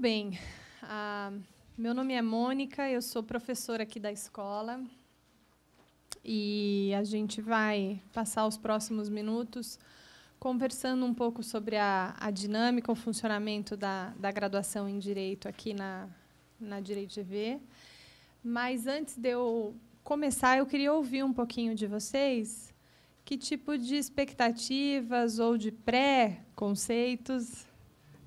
bem. Meu nome é Mônica, eu sou professora aqui da escola. E a gente vai passar os próximos minutos conversando um pouco sobre a dinâmica, o funcionamento da graduação em Direito aqui na Direito GV. Mas, antes de eu começar, eu queria ouvir um pouquinho de vocês que tipo de expectativas ou de pré-conceitos,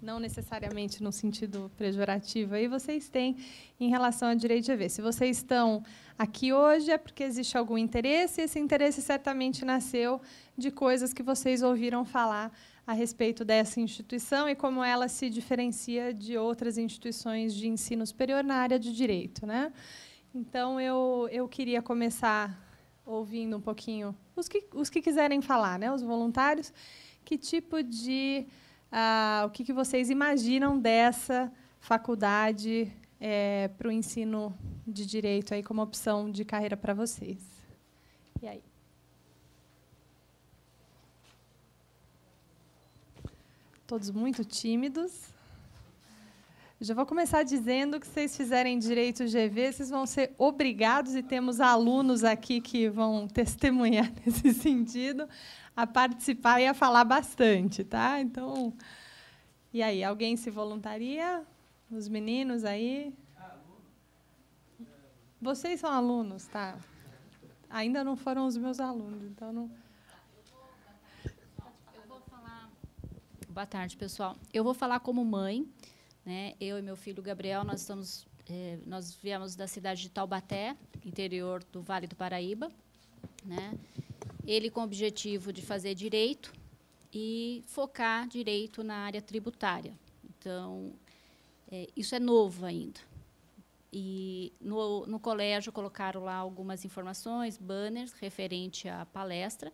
não necessariamente no sentido pejorativo, aí vocês têm em relação à Direito GV. Se vocês estão aqui hoje, é porque existe algum interesse, e esse interesse certamente nasceu de coisas que vocês ouviram falar a respeito dessa instituição e como ela se diferencia de outras instituições de ensino superior na área de direito, né? Então, eu queria começar ouvindo um pouquinho os que quiserem falar, né? Os voluntários, que tipo de... o que vocês imaginam dessa faculdade para o ensino de direito aí como opção de carreira para vocês? E aí? Todos muito tímidos. Já vou começar dizendo que, se vocês fizerem Direito GV, vocês vão ser obrigados, e temos alunos aqui que vão testemunhar nesse sentido, a participar e a falar bastante, tá? Então, e aí, alguém se voluntaria? Os meninos aí? Vocês são alunos, tá? Ainda não foram os meus alunos, então não... Eu vou falar... Boa tarde, pessoal. Eu vou falar como mãe, né? Eu e meu filho Gabriel, nós viemos da cidade de Taubaté, interior do Vale do Paraíba, né? Ele com o objetivo de fazer direito e focar direito na área tributária. Então, isso é novo ainda. E no colégio colocaram lá algumas informações, banners referente à palestra.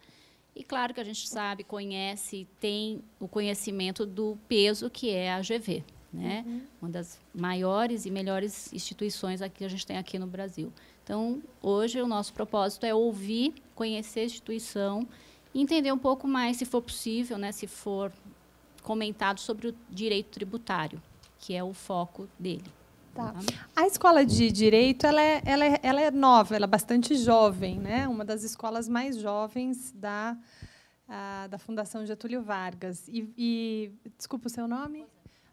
E claro que a gente sabe, conhece, tem o conhecimento do peso que é a GV, né? Uma das maiores e melhores instituições que a gente tem aqui no Brasil. Então, hoje, o nosso propósito é ouvir, conhecer a instituição e entender um pouco mais, se for possível, né, se for comentado sobre o direito tributário, que é o foco dele. Tá. A escola de Direito ela é nova, ela é bastante jovem, né? Uma das escolas mais jovens da Fundação Getúlio Vargas. Desculpa o seu nome?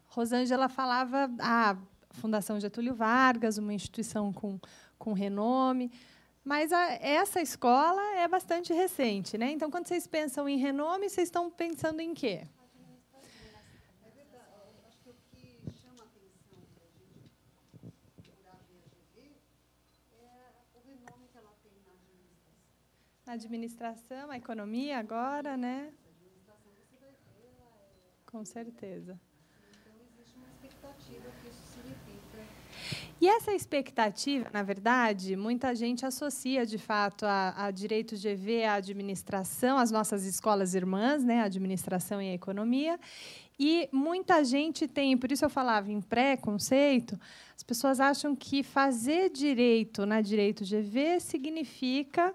Rosângela falava a Fundação Getúlio Vargas, uma instituição com renome, mas essa escola é bastante recente, né? Então, quando vocês pensam em renome, vocês estão pensando em quê? É verdade. Acho que o que chama a atenção para a gente procurar ver a GV é o renome que ela tem na administração. Na administração, a economia agora, né? A administração, você vai ver, ela é... Com certeza. Então, existe uma expectativa que isso significa. E essa expectativa, na verdade, muita gente associa, de fato, a Direito GV à administração, às nossas escolas irmãs, né, a administração e a economia, e muita gente tem, por isso eu falava em pré-conceito, as pessoas acham que fazer direito na Direito GV significa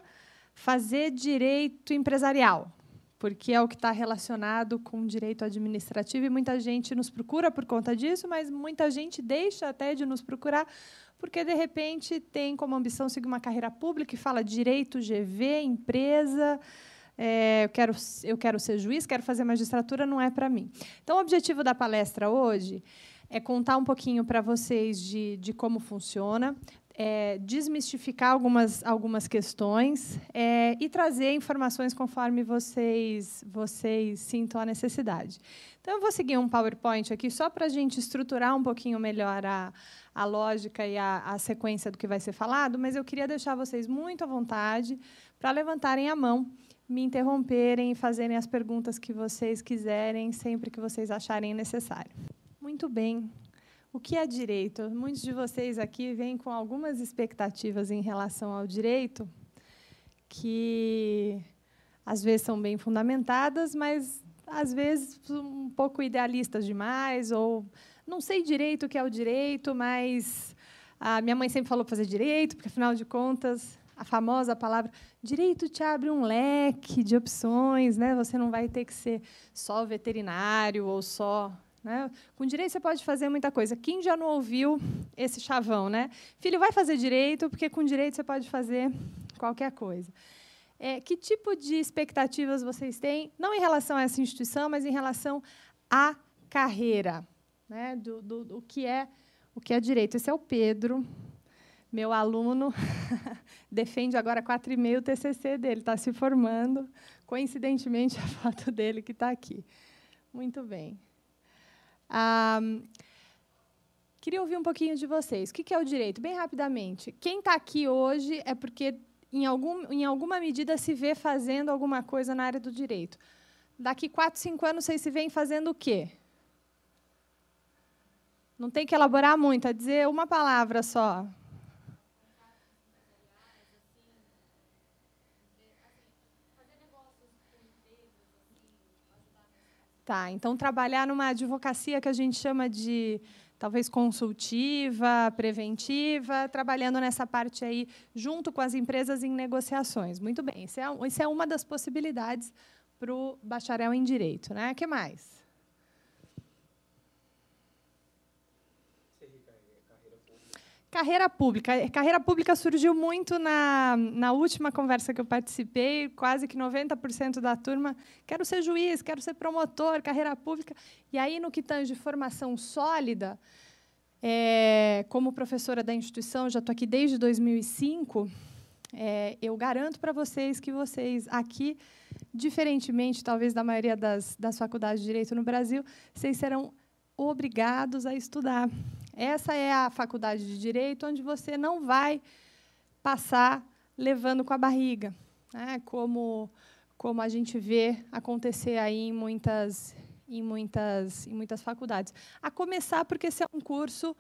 fazer direito empresarial, porque é o que está relacionado com direito administrativo, e muita gente nos procura por conta disso, mas muita gente deixa até de nos procurar, porque, de repente, tem como ambição seguir uma carreira pública e fala direito GV, empresa, eu quero ser juiz, quero fazer magistratura, não é para mim. Então, o objetivo da palestra hoje é contar um pouquinho para vocês de como funciona, desmistificar algumas questões e trazer informações conforme vocês sintam a necessidade. Então, eu vou seguir um PowerPoint aqui só para a gente estruturar um pouquinho melhor a lógica e a sequência do que vai ser falado, mas eu queria deixar vocês muito à vontade para levantarem a mão, me interromperem e fazerem as perguntas que vocês quiserem, sempre que vocês acharem necessário. Muito bem. O que é direito? Muitos de vocês aqui vêm com algumas expectativas em relação ao direito, que, às vezes, são bem fundamentadas, mas, às vezes, um pouco idealistas demais, ou não sei direito o que é o direito, mas a minha mãe sempre falou para fazer direito, porque, afinal de contas, a famosa palavra direito te abre um leque de opções, né? Você não vai ter que ser só veterinário ou só né? Com direito você pode fazer muita coisa. Quem já não ouviu esse chavão, né? Filho, vai fazer direito, porque com direito você pode fazer qualquer coisa. Que tipo de expectativas vocês têm, não em relação a essa instituição, mas em relação à carreira, né? Do que é direito? Esse é o Pedro, meu aluno, defende agora 4,5 o TCC dele, está se formando. Coincidentemente, a foto dele que está aqui. Muito bem. Queria ouvir um pouquinho de vocês. O que é o direito? Bem rapidamente. Quem está aqui hoje é porque, em alguma medida, se vê fazendo alguma coisa na área do direito. Daqui 4, 5 anos, vocês se veem fazendo o quê? Não tem que elaborar muito, é dizer uma palavra só. Tá, então trabalhar numa advocacia que a gente chama de, talvez, consultiva, preventiva, trabalhando nessa parte aí, junto com as empresas em negociações. Muito bem, isso é uma das possibilidades para o bacharel em Direito, né? O que mais? Carreira pública. Carreira pública surgiu muito na última conversa que eu participei, quase que 90% da turma, quero ser juiz, quero ser promotor, carreira pública. E aí, no que tange formação sólida, como professora da instituição, já estou aqui desde 2005, eu garanto para vocês que vocês aqui, diferentemente, talvez, da maioria das faculdades de Direito no Brasil, vocês serão obrigados a estudar. Essa é a faculdade de Direito onde você não vai passar levando com a barriga, né? Como a gente vê acontecer aí em muitas faculdades. A começar porque esse é um curso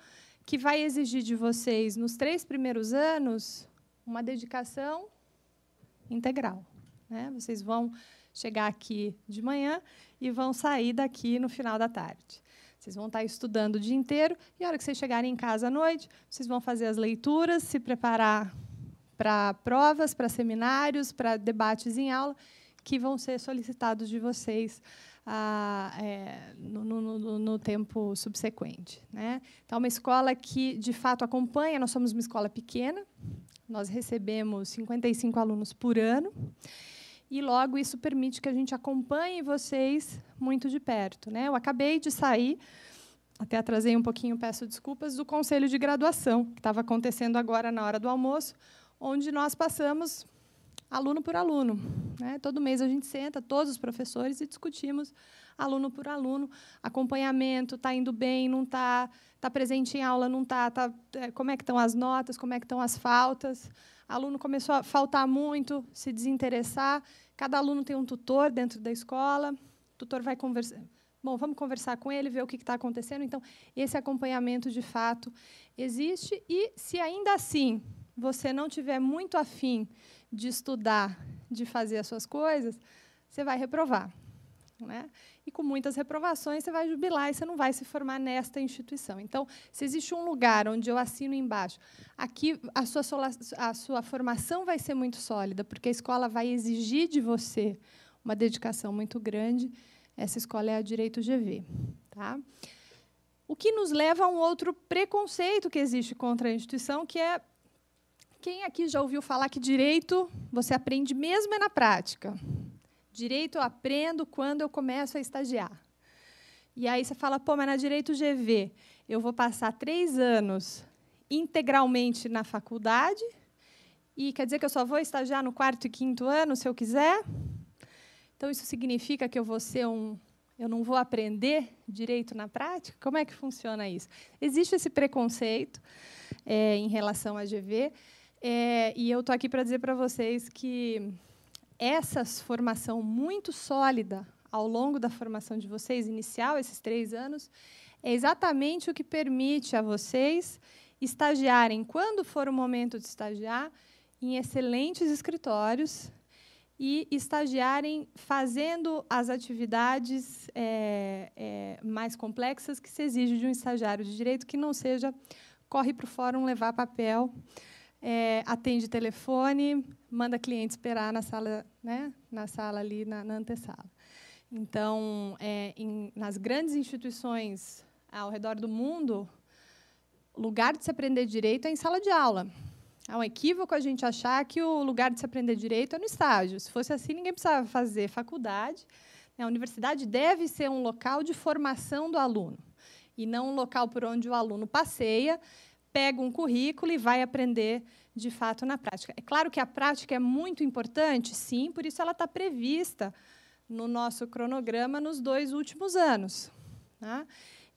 que vai exigir de vocês, nos 3 primeiros anos, uma dedicação integral, né? Vocês vão chegar aqui de manhã e vão sair daqui no final da tarde. Vocês vão estar estudando o dia inteiro, e, a hora que vocês chegarem em casa à noite, vocês vão fazer as leituras, se preparar para provas, para seminários, para debates em aula, que vão ser solicitados de vocês no tempo subsequente, né? Então, é uma escola que, de fato, acompanha. Nós somos uma escola pequena, nós recebemos 55 alunos por ano, e, logo, isso permite que a gente acompanhe vocês muito de perto, né? Eu acabei de sair, até atrasei um pouquinho, peço desculpas, do conselho de graduação, que estava acontecendo agora na hora do almoço, onde nós passamos aluno por aluno, né? Todo mês a gente senta, todos os professores, e discutimos aluno por aluno, acompanhamento, está indo bem, não está, está presente em aula, não está, como é que estão as notas, como é que estão as faltas. Aluno começou a faltar muito, se desinteressar. Cada aluno tem um tutor dentro da escola. O tutor vai conversar. Bom, vamos conversar com ele, ver o que está acontecendo. Então, esse acompanhamento, de fato, existe. E, se ainda assim você não tiver muito afim de estudar, de fazer as suas coisas, você vai reprovar, né? E, com muitas reprovações, você vai jubilar e você não vai se formar nesta instituição. Então, se existe um lugar onde eu assino embaixo, aqui a sua formação vai ser muito sólida, porque a escola vai exigir de você uma dedicação muito grande, essa escola é a Direito GV. Tá? O que nos leva a um outro preconceito que existe contra a instituição, que é: quem aqui já ouviu falar que direito você aprende mesmo na prática? Direito eu aprendo quando eu começo a estagiar. E aí você fala, pô, mas na Direito GV eu vou passar 3 anos integralmente na faculdade, e quer dizer que eu só vou estagiar no 4º e 5º ano, se eu quiser? Então, isso significa que eu não vou aprender direito na prática? Como é que funciona isso? Existe esse preconceito em relação à GV, e eu estou aqui para dizer para vocês que essa formação muito sólida ao longo da formação de vocês, inicial, esses 3 anos, é exatamente o que permite a vocês estagiarem, quando for o momento de estagiar, em excelentes escritórios e estagiarem fazendo as atividades mais complexas que se exige de um estagiário de direito, que não seja corre para o fórum levar papel, atende telefone, manda cliente esperar na sala, né, na sala ali, na antessala. Então, nas grandes instituições ao redor do mundo, o lugar de se aprender direito é em sala de aula. É um equívoco a gente achar que o lugar de se aprender direito é no estágio. Se fosse assim, ninguém precisava fazer faculdade. A universidade deve ser um local de formação do aluno, e não um local por onde o aluno passeia, pega um currículo e vai aprender, de fato, na prática. É claro que a prática é muito importante, sim, por isso ela está prevista no nosso cronograma nos 2 últimos anos. Tá?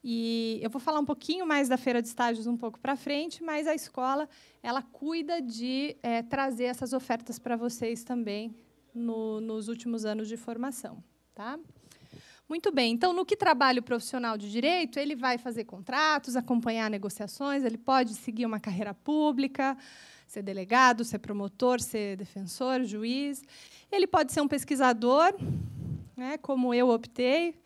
E eu vou falar um pouquinho mais da feira de estágios um pouco para frente, mas a escola ela cuida de trazer essas ofertas para vocês também nos últimos anos de formação. Tá? Muito bem. Então, no que trabalha o profissional de direito, ele vai fazer contratos, acompanhar negociações, ele pode seguir uma carreira pública, ser delegado, ser promotor, ser defensor, juiz. Ele pode ser um pesquisador, né, como eu optei.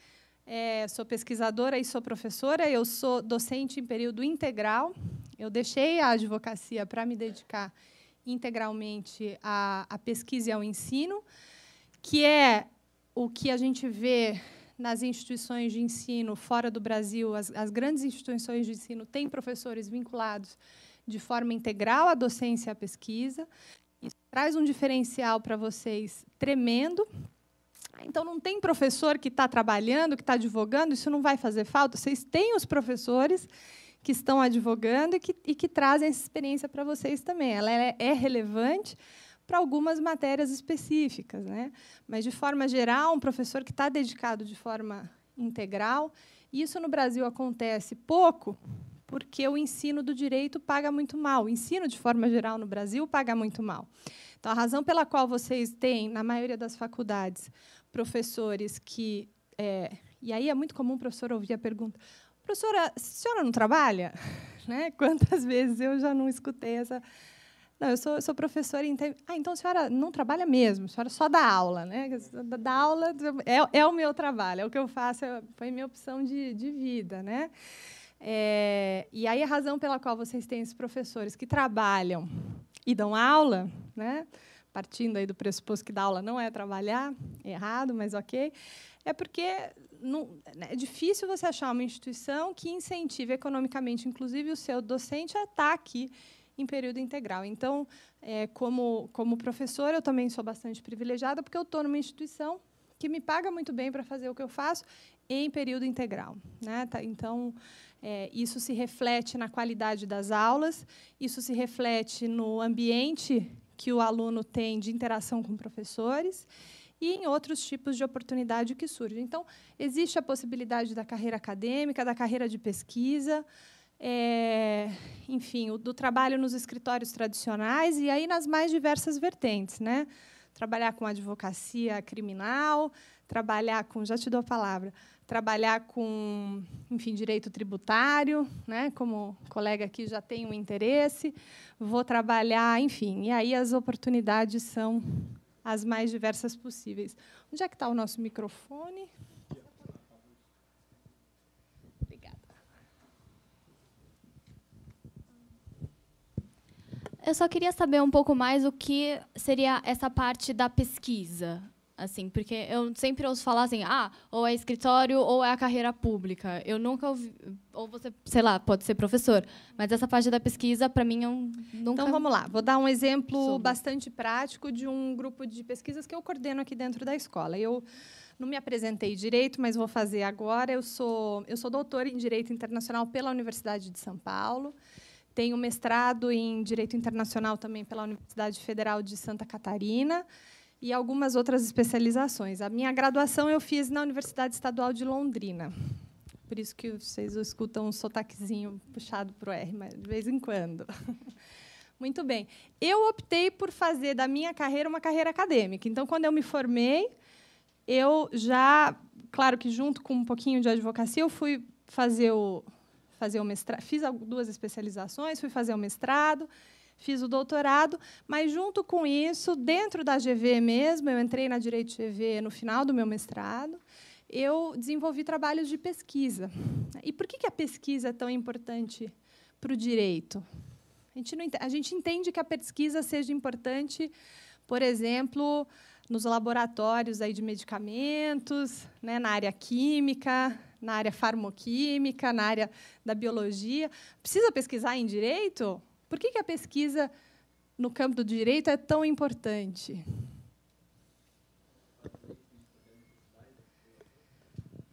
Sou pesquisadora e sou professora. Eu sou docente em período integral. Eu deixei a advocacia para me dedicar integralmente à pesquisa e ao ensino, que é o que a gente vê nas instituições de ensino fora do Brasil. As grandes instituições de ensino têm professores vinculados de forma integral à docência e à pesquisa. Isso traz um diferencial para vocês tremendo. Então, não tem professor que está trabalhando, que está advogando, isso não vai fazer falta. Vocês têm os professores que estão advogando e que trazem essa experiência para vocês também. Ela é relevante para algumas matérias específicas, né? Mas, de forma geral, um professor que está dedicado de forma integral, isso no Brasil acontece pouco, porque o ensino do direito paga muito mal. O ensino, de forma geral, no Brasil, paga muito mal. Então, a razão pela qual vocês têm, na maioria das faculdades, professores que... e aí é muito comum o professor ouvir a pergunta: professora, a senhora não trabalha? Né? Quantas vezes eu já não escutei essa... Não, eu sou professora e então a senhora não trabalha mesmo, a senhora só dá aula, né? Dar aula é o meu trabalho, é o que eu faço, foi a minha opção de vida, né? E aí a razão pela qual vocês têm esses professores que trabalham e dão aula, né? Partindo aí do pressuposto que dar aula não é trabalhar, errado, mas ok, é porque é difícil você achar uma instituição que incentive economicamente, inclusive, o seu docente a estar aqui em período integral. Então, como professora, eu também sou bastante privilegiada, porque eu estou numa instituição que me paga muito bem para fazer o que eu faço em período integral, né? Então, isso se reflete na qualidade das aulas, isso se reflete no ambiente que o aluno tem de interação com professores e em outros tipos de oportunidade que surgem. Então, existe a possibilidade da carreira acadêmica, da carreira de pesquisa, enfim, do trabalho nos escritórios tradicionais e aí nas mais diversas vertentes, né? Trabalhar com advocacia criminal, trabalhar com, já te dou a palavra, trabalhar com, enfim, direito tributário, né? Como o colega aqui já tem um interesse, vou trabalhar, enfim, e aí as oportunidades são as mais diversas possíveis. Onde é que está o nosso microfone? Eu só queria saber um pouco mais o que seria essa parte da pesquisa, assim, porque eu sempre ouço falar assim, ou é escritório ou é a carreira pública. Eu nunca ouvi, ou você, sei lá, pode ser professor, mas essa parte da pesquisa, para mim, eu nunca... Então, vamos lá. Vou dar um exemplo bastante prático de um grupo de pesquisas que eu coordeno aqui dentro da escola. Eu não me apresentei direito, mas vou fazer agora. Eu sou doutora em Direito Internacional pela Universidade de São Paulo. Tenho mestrado em Direito Internacional também pela Universidade Federal de Santa Catarina e algumas outras especializações. A minha graduação eu fiz na Universidade Estadual de Londrina. Por isso que vocês escutam um sotaquezinho puxado para o R, mas de vez em quando. Muito bem. Eu optei por fazer da minha carreira uma carreira acadêmica. Então, quando eu me formei, eu já, claro que junto com um pouquinho de advocacia, eu fui fazer o mestrado, fiz 2 especializações, fui fazer o mestrado, fiz o doutorado, mas, junto com isso, dentro da GV mesmo, eu entrei na Direito GV no final do meu mestrado, eu desenvolvi trabalhos de pesquisa. E por que a pesquisa é tão importante para o direito? A gente entende que a pesquisa seja importante, por exemplo, nos laboratórios aí de medicamentos, né, na área química, na área farmoquímica, na área da biologia. Precisa pesquisar em direito? Por que a pesquisa no campo do direito é tão importante?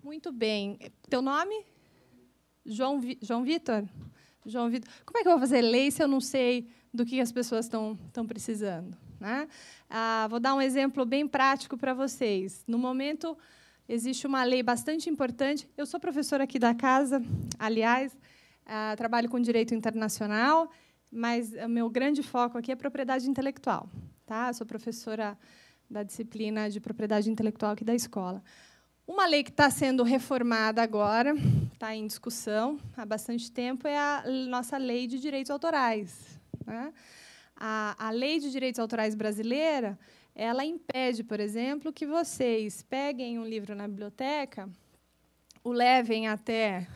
Muito bem. Teu nome? João Vitor? João Vitor. Como é que eu vou fazer lei se eu não sei do que as pessoas estão precisando, né? Vou dar um exemplo bem prático para vocês. No momento, existe uma lei bastante importante. Eu sou professora aqui da casa, aliás, trabalho com direito internacional, mas o meu grande foco aqui é propriedade intelectual. Tá? Eu sou professora da disciplina de propriedade intelectual aqui da escola. Uma lei que está sendo reformada agora, está em discussão há bastante tempo, é a nossa Lei de Direitos Autorais, né? A Lei de Direitos Autorais brasileira, ela impede, por exemplo, que vocês peguem um livro na biblioteca, o levem até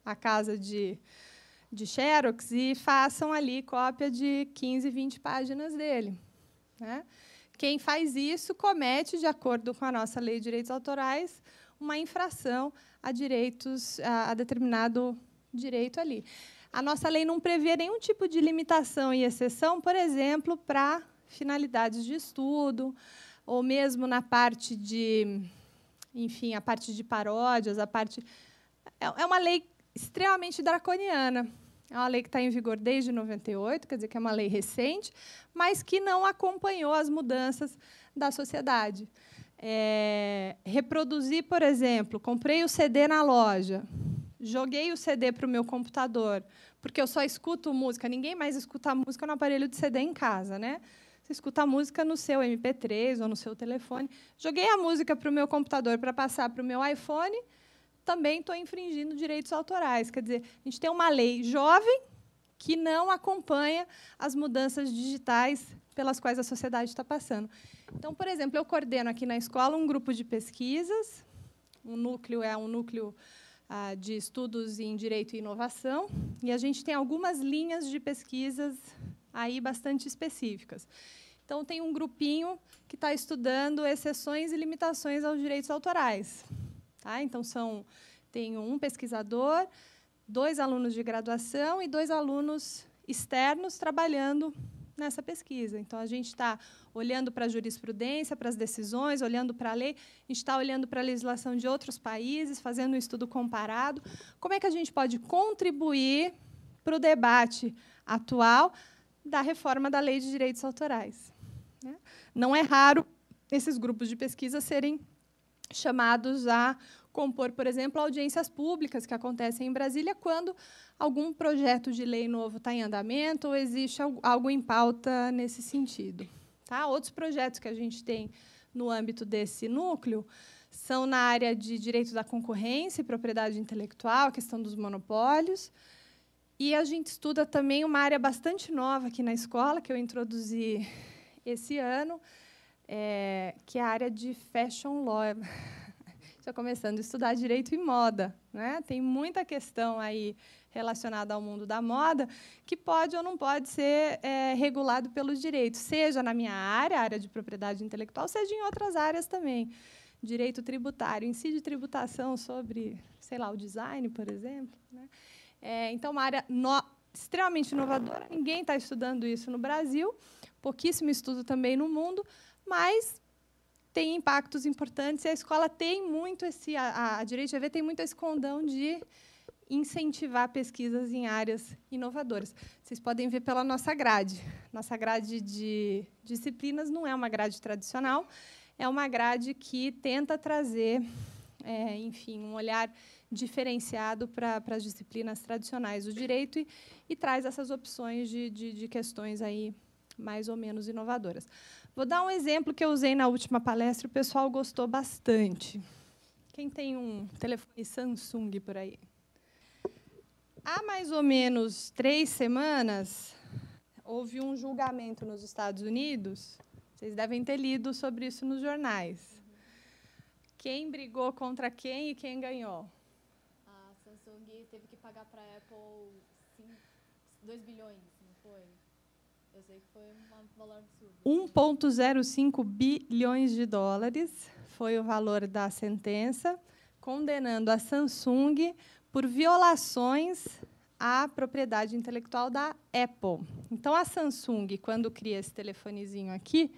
a casa de Xerox e façam ali cópia de 15, 20 páginas dele, né? Quem faz isso comete, de acordo com a nossa Lei de Direitos Autorais, uma infração a direitos, a determinado direito ali. A nossa lei não prevê nenhum tipo de limitação e exceção, por exemplo, para finalidades de estudo, ou mesmo na parte de, enfim, a parte de paródias, a parte... É uma lei extremamente draconiana. É uma lei que está em vigor desde 98, quer dizer que é uma lei recente, mas que não acompanhou as mudanças da sociedade. Reproduzir, por exemplo, comprei o CD na loja, joguei o CD para o meu computador, porque eu só escuto música, ninguém mais escuta música no aparelho de CD em casa, né? Você escuta a música no seu MP3 ou no seu telefone. Joguei a música para o meu computador para passar para o meu iPhone, também estou infringindo direitos autorais. Quer dizer, a gente tem uma lei jovem que não acompanha as mudanças digitais pelas quais a sociedade está passando. Então, por exemplo, eu coordeno aqui na escola um grupo de pesquisas, um núcleo de estudos em direito e inovação, e a gente tem algumas linhas de pesquisas aí bastante específicas. Então, tem um grupinho que está estudando exceções e limitações aos direitos autorais. Tá? Então, tem um pesquisador, 2 alunos de graduação e 2 alunos externos trabalhando nessa pesquisa. Então, a gente está olhando para a jurisprudência, para as decisões, olhando para a lei, a gente está olhando para a legislação de outros países, fazendo um estudo comparado. Como é que a gente pode contribuir para o debate atual da reforma da Lei de Direitos Autorais? Não é raro esses grupos de pesquisa serem chamados a compor, por exemplo, audiências públicas que acontecem em Brasília quando algum projeto de lei novo está em andamento ou existe algo em pauta nesse sentido. Tá? Outros projetos que a gente tem no âmbito desse núcleo são na área de direito da concorrência e propriedade intelectual, a questão dos monopólios. E a gente estuda também uma área bastante nova aqui na escola, que eu introduzi esse ano, que é a área de fashion law. Estou começando a estudar direito e moda, né? Tem muita questão aí relacionada ao mundo da moda que pode ou não pode ser regulado pelos direitos, seja na minha área, a área de propriedade intelectual, seja em outras áreas também. Direito tributário, incide tributação sobre, sei lá, o design, por exemplo, né? Então, uma área extremamente inovadora. Ninguém está estudando isso no Brasil, pouquíssimo estudo também no mundo, mas tem impactos importantes e a escola tem muito a Direito GV tem muito esse condão de incentivar pesquisas em áreas inovadoras. Vocês podem ver pela nossa grade. Nossa grade de disciplinas não é uma grade tradicional, é uma grade que tenta trazer, enfim, um olhar diferenciado para as disciplinas tradicionais do direito e traz essas opções de questões aí mais ou menos inovadoras. Vou dar um exemplo que eu usei na última palestra, o pessoal gostou bastante. Quem tem um telefone Samsung por aí? Há mais ou menos 3 semanas, houve um julgamento nos Estados Unidos. Vocês devem ter lido sobre isso nos jornais. Quem brigou contra quem e quem ganhou? A Samsung teve que pagar para a Apple 2 bilhões, não foi? Eu sei que foi um valor absurdo. 1,05 bilhões de dólares foi o valor da sentença, condenando a Samsung por violações à propriedade intelectual da Apple. Então, a Samsung, quando cria esse telefonezinho aqui,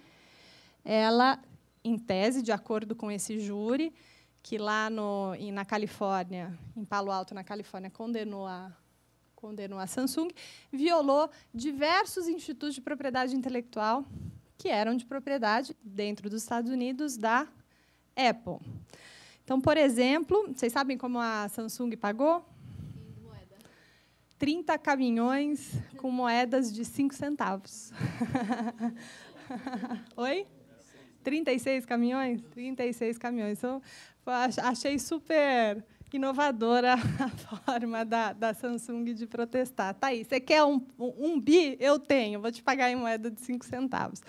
ela, em tese, de acordo com esse júri, que lá na Califórnia, em Palo Alto, na Califórnia, condenou a Samsung, violou diversos institutos de propriedade intelectual que eram de propriedade, dentro dos Estados Unidos, da Apple. Então, por exemplo, vocês sabem como a Samsung pagou? 30 caminhões com moedas de 5 centavos. Oi? 36 caminhões? 36 caminhões. Então, achei super inovadora a forma da Samsung de protestar. Tá aí, você quer um bi? Eu tenho, vou te pagar em moeda de 5 centavos.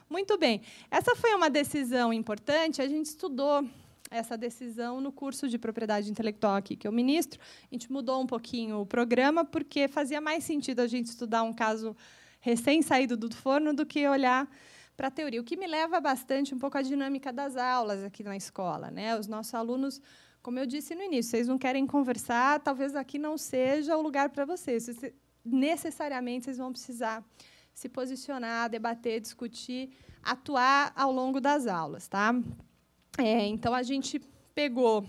Muito bem. Essa foi uma decisão importante, a gente estudou essa decisão no curso de propriedade intelectual aqui que eu ministro. A gente mudou um pouquinho o programa, porque fazia mais sentido a gente estudar um caso recém-saído do forno do que olhar para a teoria, o que me leva bastante um pouco à dinâmica das aulas aqui na escola, né? Os nossos alunos, como eu disse no início, vocês não querem conversar, talvez aqui não seja o lugar para vocês. Necessariamente, vocês vão precisar se posicionar, debater, discutir, atuar ao longo das aulas. Tá? Então, a gente pegou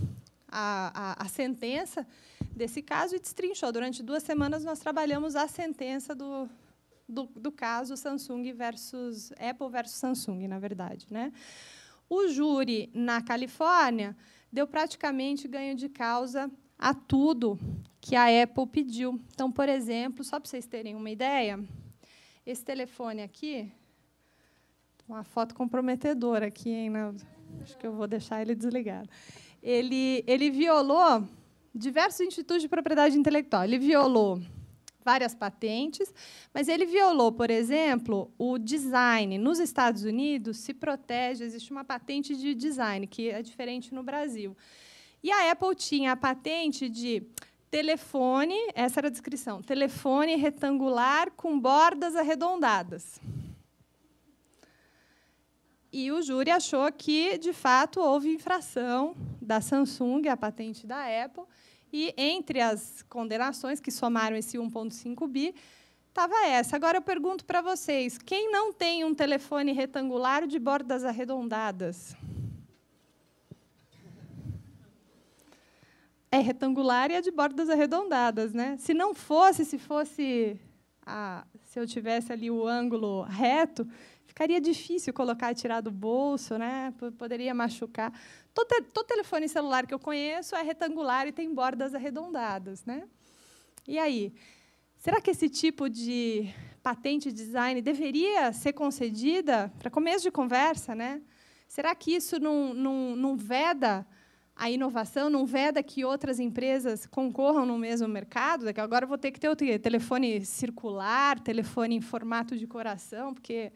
a sentença desse caso e destrinchou. Durante 2 semanas, nós trabalhamos a sentença do caso Samsung versus Apple versus Samsung, na verdade, né? O júri na Califórnia deu praticamente ganho de causa a tudo que a Apple pediu. Então, por exemplo, só para vocês terem uma ideia, esse telefone aqui, uma foto comprometedora aqui, hein? Acho que eu vou deixar ele desligado. Ele violou diversos institutos de propriedade intelectual. Ele violou várias patentes, mas ele violou, por exemplo, o design. Nos Estados Unidos, se protege, existe uma patente de design, que é diferente no Brasil. E a Apple tinha a patente de telefone, essa era a descrição, telefone retangular com bordas arredondadas. E o júri achou que, de fato, houve infração da Samsung, a patente da Apple, e, entre as condenações que somaram esse 1,5 bi, estava essa. Agora, eu pergunto para vocês, quem não tem um telefone retangular de bordas arredondadas? É retangular e é de bordas arredondadas, né? Se não fosse, se eu tivesse ali o ângulo reto, ficaria difícil colocar e tirar do bolso, né? Poderia machucar. Todo telefone celular que eu conheço é retangular e tem bordas arredondadas, né? E aí, será que esse tipo de patente de design deveria ser concedida para começo de conversa, né? Será que isso não veda a inovação, não veda que outras empresas concorram no mesmo mercado? Daqui agora eu vou ter que ter o telefone circular, telefone em formato de coração, porque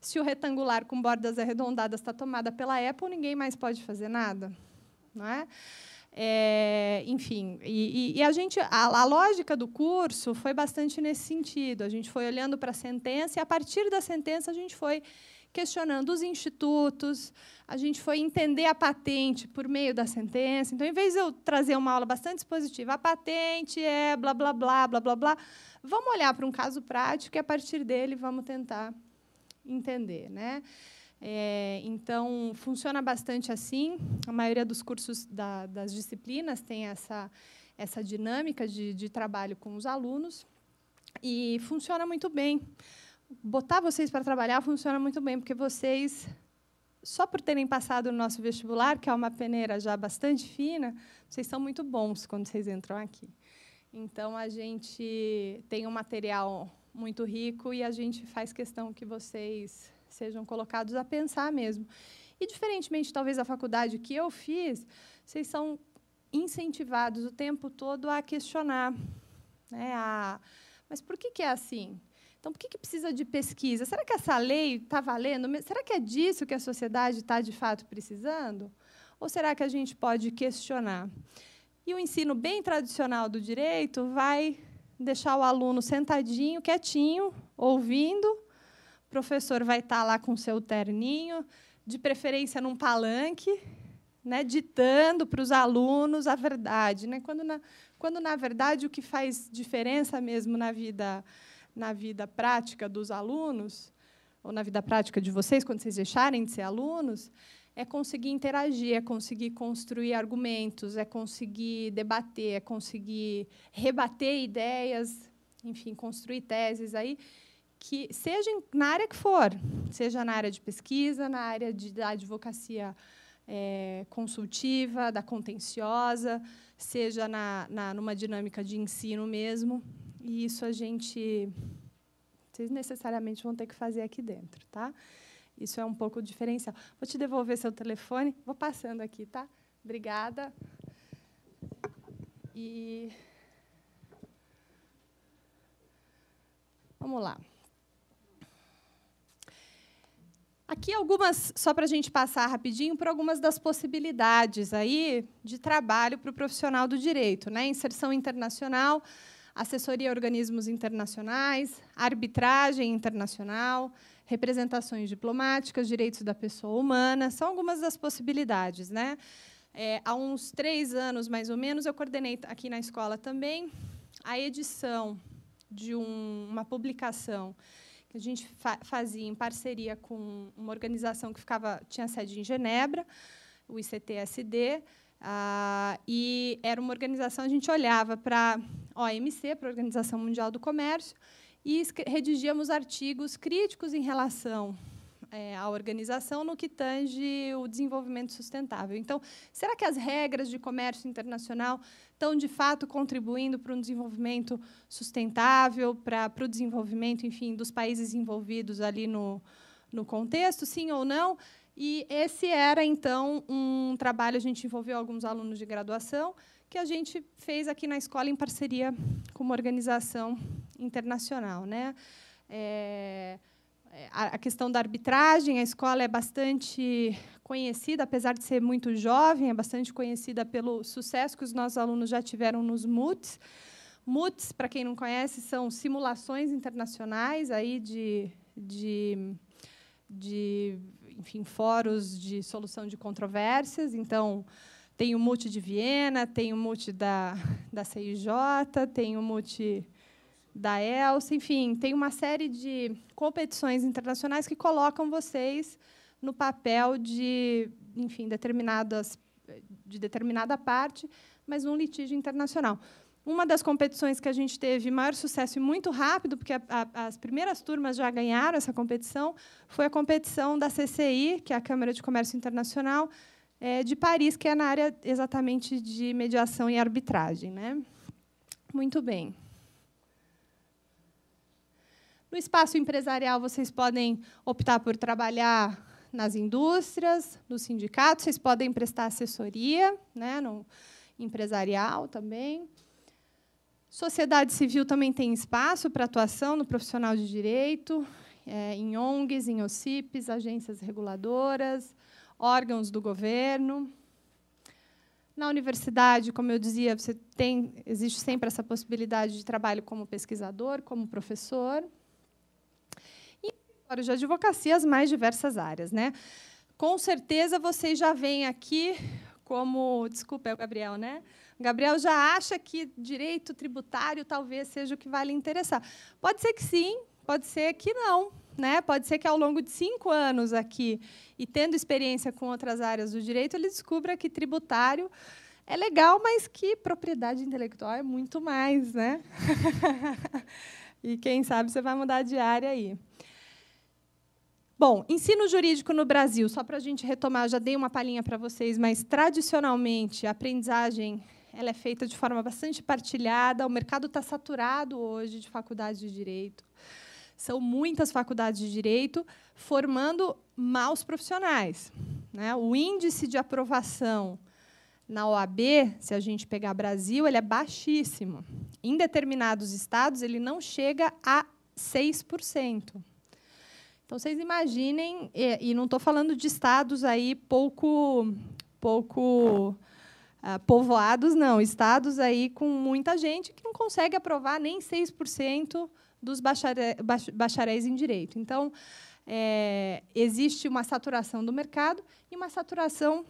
se o retangular com bordas arredondadas está tomada pela Apple, ninguém mais pode fazer nada, não é? Enfim, a lógica do curso foi bastante nesse sentido. A gente foi olhando para a sentença e, a partir da sentença, a gente foi questionando os institutos, a gente foi entender a patente por meio da sentença. Então, em vez de eu trazer uma aula bastante expositiva, a patente é blá, blá, blá, blá, blá, blá, vamos olhar para um caso prático e, a partir dele, vamos tentar entender, né? Então, funciona bastante assim. A maioria dos cursos das disciplinas tem essa dinâmica de trabalho com os alunos e funciona muito bem. Botar vocês para trabalhar funciona muito bem, porque vocês, só por terem passado no nosso vestibular, que é uma peneira já bastante fina, vocês são muito bons quando vocês entram aqui. Então, a gente tem um material muito rico e a gente faz questão que vocês sejam colocados a pensar mesmo. E, diferentemente, talvez, da faculdade que eu fiz, vocês são incentivados o tempo todo a questionar, né? Mas por que é assim? Então, por que precisa de pesquisa? Será que essa lei está valendo? Será que é disso que a sociedade está, de fato, precisando? Ou será que a gente pode questionar? E o ensino bem tradicional do direito vai deixar o aluno sentadinho, quietinho, ouvindo, O professor vai estar lá com seu terninho, de preferência num palanque, né, ditando para os alunos a verdade, né? Quando na verdade o que faz diferença mesmo na vida prática dos alunos, ou na vida prática de vocês, quando vocês deixarem de ser alunos, é conseguir interagir, é conseguir construir argumentos, é conseguir debater, é conseguir rebater ideias, enfim, construir teses aí, que seja na área que for, seja na área de pesquisa, na área da advocacia consultiva, da contenciosa, seja numa dinâmica de ensino mesmo. E isso vocês necessariamente vão ter que fazer aqui dentro, tá? Isso é um pouco diferencial. Vou te devolver seu telefone. Vou passando aqui, tá? Obrigada. E vamos lá. Aqui algumas, só para a gente passar rapidinho por algumas das possibilidades aí de trabalho para o profissional do direito, né? Inserção internacional, assessoria a organismos internacionais, arbitragem internacional, representações diplomáticas, direitos da pessoa humana, são algumas das possibilidades, né? Há uns 3 anos, mais ou menos, eu coordenei aqui na escola também a edição de uma publicação que a gente fazia em parceria com uma organização que tinha sede em Genebra, o ICTSD, e era uma organização, a gente olhava para a OMC, para a Organização Mundial do Comércio, e redigíamos artigos críticos em relação à organização no que tange o desenvolvimento sustentável. Então, será que as regras de comércio internacional estão, de fato, contribuindo para um desenvolvimento sustentável, para o desenvolvimento, enfim, dos países envolvidos ali no contexto, sim ou não? E esse era, então, um trabalho, a gente envolveu alguns alunos de graduação, que a gente fez aqui na escola em parceria com uma organização internacional, né? A questão da arbitragem, a escola é bastante conhecida, apesar de ser muito jovem, é bastante conhecida pelo sucesso que os nossos alunos já tiveram nos MUTs. MUTs, para quem não conhece, são simulações internacionais aí enfim, fóruns de solução de controvérsias. Então, tem o MUT de Viena, tem o MUT da CIJ, tem o MUT da ELSA, enfim, tem uma série de competições internacionais que colocam vocês no papel de, enfim, determinada parte, mas num litígio internacional. Uma das competições que a gente teve maior sucesso e muito rápido, porque as primeiras turmas já ganharam essa competição, foi a competição da CCI, que é a Câmara de Comércio Internacional, de Paris, que é na área exatamente de mediação e arbitragem, né? Muito bem. No espaço empresarial, vocês podem optar por trabalhar nas indústrias, nos sindicatos, vocês podem prestar assessoria, né, no empresarial também. Sociedade civil também tem espaço para atuação no profissional de direito, em ONGs, em OCIPs, agências reguladoras, órgãos do governo. Na universidade, como eu dizia, existe sempre essa possibilidade de trabalho como pesquisador, como professor. E fora de advocacia, as mais diversas áreas, né? Com certeza, vocês já vêm aqui como... Desculpa, é o Gabriel, né? O Gabriel já acha que direito tributário talvez seja o que vai lhe interessar. Pode ser que sim, pode ser que não, né? Pode ser que, ao longo de 5 anos aqui, e tendo experiência com outras áreas do direito, ele descubra que tributário é legal, mas que propriedade intelectual é muito mais, né? E, quem sabe, você vai mudar de área aí. Bom, ensino jurídico no Brasil, só para a gente retomar, já dei uma palhinha para vocês, mas, tradicionalmente, a aprendizagem ela é feita de forma bastante partilhada, o mercado está saturado hoje de faculdades de direito. São muitas faculdades de direito formando maus profissionais, né? O índice de aprovação na OAB, se a gente pegar Brasil, ele é baixíssimo. Em determinados estados, ele não chega a 6%. Então, vocês imaginem, e não estou falando de estados aí pouco povoados, não. Estados aí com muita gente que não consegue aprovar nem 6% dos bacharéis em Direito. Então, existe uma saturação do mercado e uma saturação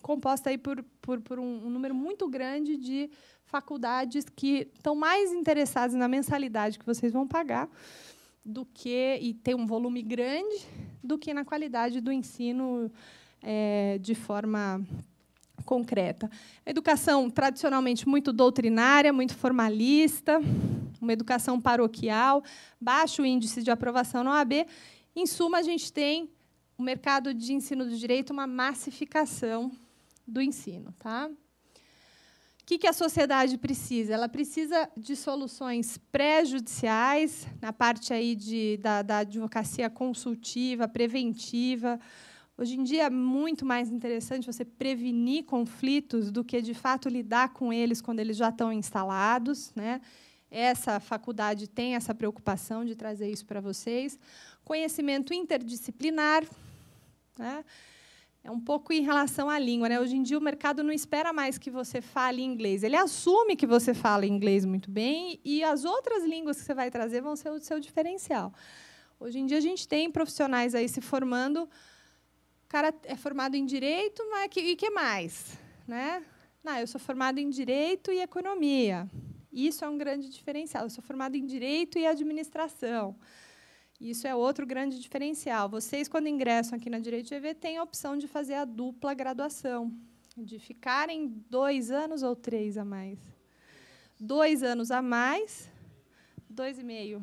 composta aí por um número muito grande de faculdades que estão mais interessadas na mensalidade que vocês vão pagar e tem um volume grande, do que na qualidade do ensino de forma concreta. A educação, tradicionalmente, muito doutrinária, muito formalista, uma educação paroquial, baixo índice de aprovação na OAB. Em suma, a gente tem o mercado de ensino do direito, uma massificação do ensino. Tá? O que a sociedade precisa? Ela precisa de soluções pré-judiciais, na parte aí da advocacia consultiva, preventiva. Hoje em dia é muito mais interessante você prevenir conflitos do que, de fato, lidar com eles quando eles já estão instalados, né? Essa faculdade tem essa preocupação de trazer isso para vocês. Conhecimento interdisciplinar, né? É um pouco em relação à língua, né? Hoje em dia, o mercado não espera mais que você fale inglês. Ele assume que você fala inglês muito bem e as outras línguas que você vai trazer vão ser o seu diferencial. Hoje em dia, a gente tem profissionais aí se formando. O cara é formado em Direito, mas e que mais? Né? Não, eu sou formado em Direito e Economia. Isso é um grande diferencial. Eu sou formado em Direito e Administração. Isso é outro grande diferencial. Vocês, quando ingressam aqui na Direito GV, têm a opção de fazer a dupla graduação, de ficarem 2 anos ou 3 a mais. 2 anos a mais, 2,5.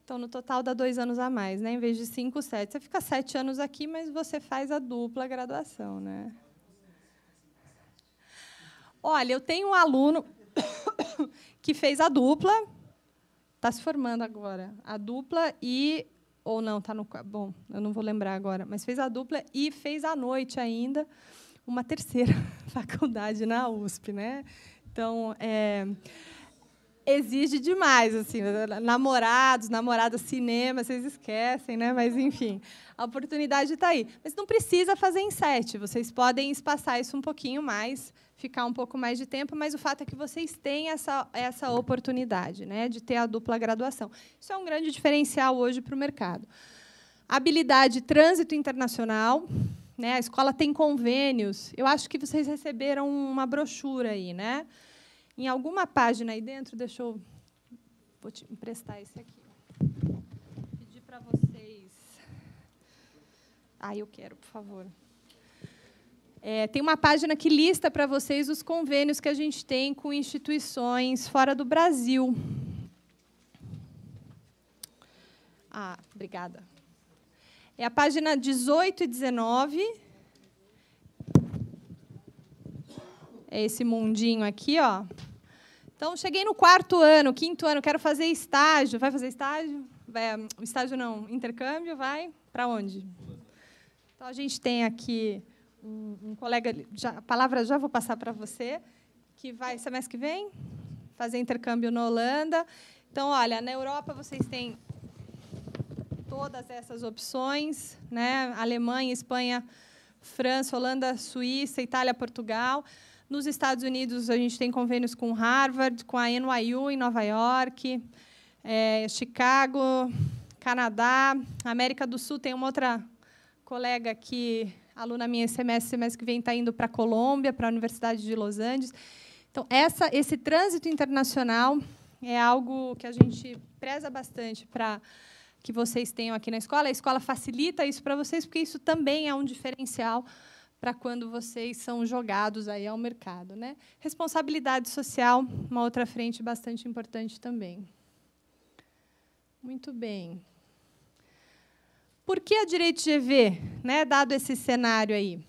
Então, no total, dá 2 anos a mais, né? Em vez de 5, 7. Você fica 7 anos aqui, mas você faz a dupla graduação, né? Olha, eu tenho um aluno que fez a dupla, está se formando agora. A dupla e... Ou não, está no... Bom, eu não vou lembrar agora, mas fez a dupla e fez à noite ainda uma 3ª faculdade na USP, né? Então, exige demais, assim, namorados, namoradas, cinema, vocês esquecem, né? Mas, enfim, a oportunidade está aí. Mas não precisa fazer em 7, vocês podem espaçar isso um pouquinho mais, ficar um pouco mais de tempo, mas o fato é que vocês têm essa oportunidade, né, de ter a dupla graduação. Isso é um grande diferencial hoje para o mercado. Habilidade trânsito internacional, né? A escola tem convênios. Eu acho que vocês receberam uma brochura aí, né? Em alguma página aí dentro, vou te emprestar esse aqui. Pedir para vocês. Eu quero, por favor. Tem uma página que lista para vocês os convênios que a gente tem com instituições fora do Brasil. Obrigada. É a página 18 e 19. É esse mundinho aqui, ó. Então, cheguei no 4º ano, 5º ano, quero fazer estágio. Vai fazer estágio? Estágio não, intercâmbio, vai? Para onde? Então, a gente tem aqui um colega, a palavra já vou passar para você, que vai, semestre que vem, fazer intercâmbio na Holanda. Então, olha, na Europa vocês têm todas essas opções, né? Alemanha, Espanha, França, Holanda, Suíça, Itália, Portugal. Nos Estados Unidos, a gente tem convênios com Harvard, com a NYU, em Nova York, Chicago, Canadá. América do Sul, tem uma outra colega que, aluna minha, semestre que vem, está indo para a Colômbia, para a Universidade de Los Angeles. Então, esse trânsito internacional é algo que a gente preza bastante para que vocês tenham aqui na escola. A escola facilita isso para vocês, porque isso também é um diferencial para quando vocês são jogados aí ao mercado, né? Responsabilidade social, uma outra frente bastante importante também. Muito bem. Por que a Direito GV, né, dado esse cenário aí?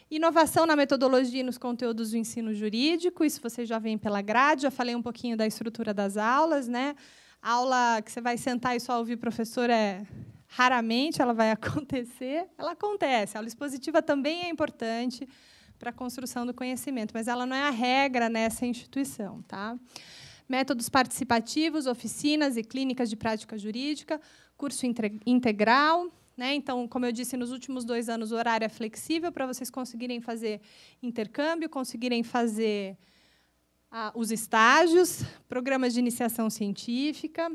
Inovação na metodologia e nos conteúdos do ensino jurídico, isso vocês já veem pela grade, já falei um pouquinho da estrutura das aulas, né? A aula que você vai sentar e só ouvir o professor raramente ela vai acontecer. Ela acontece. A aula expositiva também é importante para a construção do conhecimento, mas ela não é a regra nessa instituição. Tá? Métodos participativos, oficinas e clínicas de prática jurídica, curso integral, né? Então, como eu disse, nos últimos 2 anos o horário é flexível para vocês conseguirem fazer intercâmbio, conseguirem fazer os estágios, programas de iniciação científica,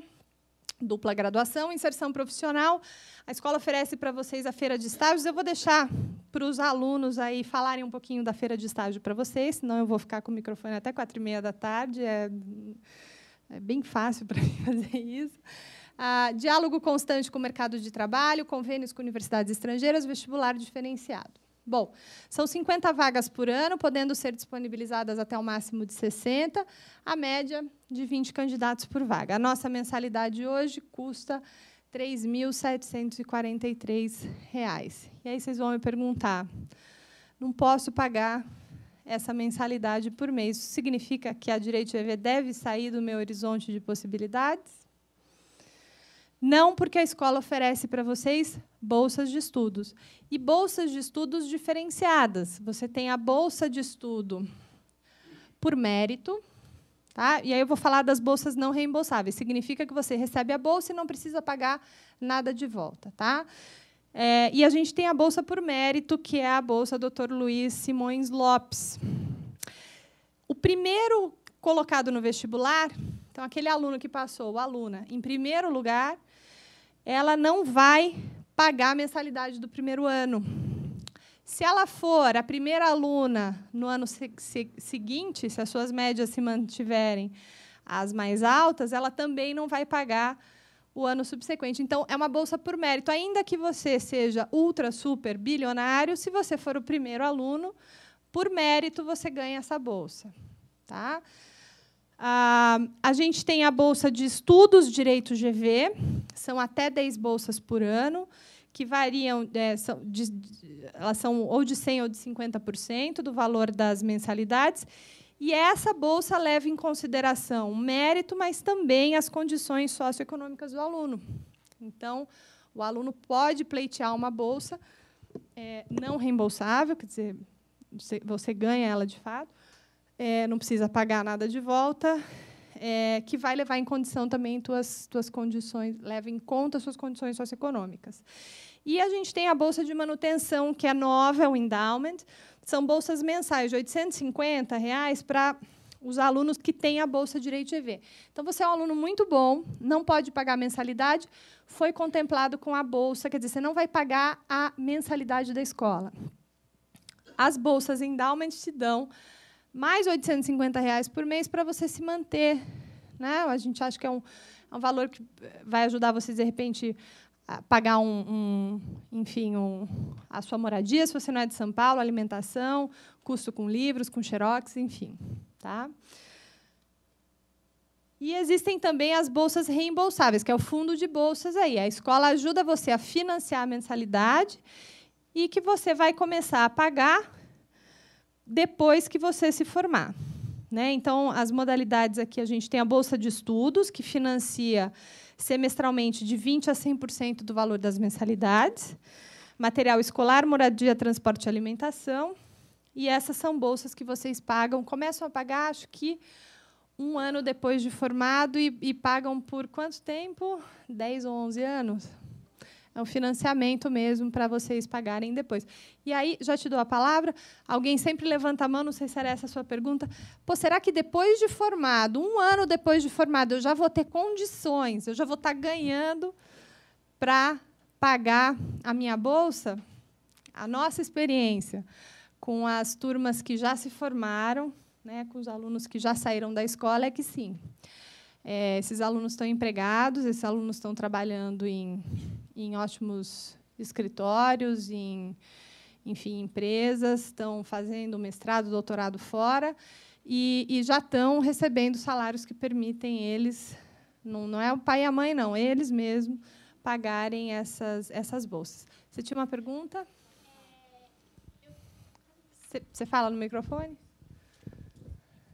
dupla graduação, inserção profissional. A escola oferece para vocês a feira de estágios. Eu vou deixar para os alunos aí falarem um pouquinho da feira de estágio para vocês, senão eu vou ficar com o microfone até 4h30 da tarde. É bem fácil para mim fazer isso. Diálogo constante com o mercado de trabalho, convênios com universidades estrangeiras, vestibular diferenciado. Bom, são 50 vagas por ano, podendo ser disponibilizadas até o máximo de 60, a média de 20 candidatos por vaga. A nossa mensalidade hoje custa R$ 3.743. E aí vocês vão me perguntar, não posso pagar essa mensalidade por mês. Isso significa que a Direito GV deve sair do meu horizonte de possibilidades? Não, porque a escola oferece para vocês bolsas de estudos. E bolsas de estudos diferenciadas. Você tem a bolsa de estudo por mérito. Tá? E aí eu vou falar das bolsas não reembolsáveis. Significa que você recebe a bolsa e não precisa pagar nada de volta. Tá? E a gente tem a bolsa por mérito, que é a bolsa Dr. Luiz Simões Lopes. O primeiro colocado no vestibular, então, aquele aluno que passou, ou aluna, em primeiro lugar, ela não vai pagar a mensalidade do primeiro ano. Se ela for a primeira aluna no ano seguinte, se as suas médias se mantiverem as mais altas, ela também não vai pagar o ano subsequente. Então, é uma bolsa por mérito. Ainda que você seja ultra, super bilionário, se você for o primeiro aluno, por mérito, você ganha essa bolsa. Tá? A gente tem a bolsa de estudos Direito GV, são até 10 bolsas por ano, que variam, elas são ou de 100% ou de 50% do valor das mensalidades, e essa bolsa leva em consideração o mérito, mas também as condições socioeconômicas do aluno. Então, o aluno pode pleitear uma bolsa não reembolsável, quer dizer, você ganha ela de fato, não precisa pagar nada de volta, que vai levar em condição também tuas condições, leva em conta as suas condições socioeconômicas. E a gente tem a bolsa de manutenção, que é nova, é o endowment. São bolsas mensais de R$ 850 para os alunos que têm a bolsa Direito GV. Então, você é um aluno muito bom, não pode pagar a mensalidade, foi contemplado com a bolsa, quer dizer, você não vai pagar a mensalidade da escola. As bolsas endowment te dão mais R$ 850 por mês para você se manter. Né? A gente acha que é um valor que vai ajudar você, de repente, a pagar a sua moradia, se você não é de São Paulo, alimentação, custo com livros, com xerox, enfim. Tá? E existem também as bolsas reembolsáveis, que é o fundo de bolsas aí. A escola ajuda você a financiar a mensalidade e que você vai começar a pagar depois que você se formar. Né? Então, as modalidades aqui, a gente tem a bolsa de estudos, que financia semestralmente de 20% a 100% do valor das mensalidades, material escolar, moradia, transporte e alimentação. E essas são bolsas que vocês pagam, começam a pagar, acho que 1 ano depois de formado, e pagam por quanto tempo? 10 ou 11 anos? É um financiamento mesmo para vocês pagarem depois. E aí, já te dou a palavra, alguém sempre levanta a mão, não sei se era essa a sua pergunta. Pô, será que depois de formado, 1 ano depois de formado, eu já vou ter condições, eu já vou estar ganhando para pagar a minha bolsa? A nossa experiência com as turmas que já se formaram, né, com os alunos que já saíram da escola, é que sim. Esses alunos estão empregados, esses alunos estão trabalhando em ótimos escritórios, enfim, empresas, estão fazendo mestrado, doutorado fora, e já estão recebendo salários que permitem eles, não é o pai e a mãe, não, eles mesmos, pagarem essas bolsas. Você tinha uma pergunta? Você fala no microfone?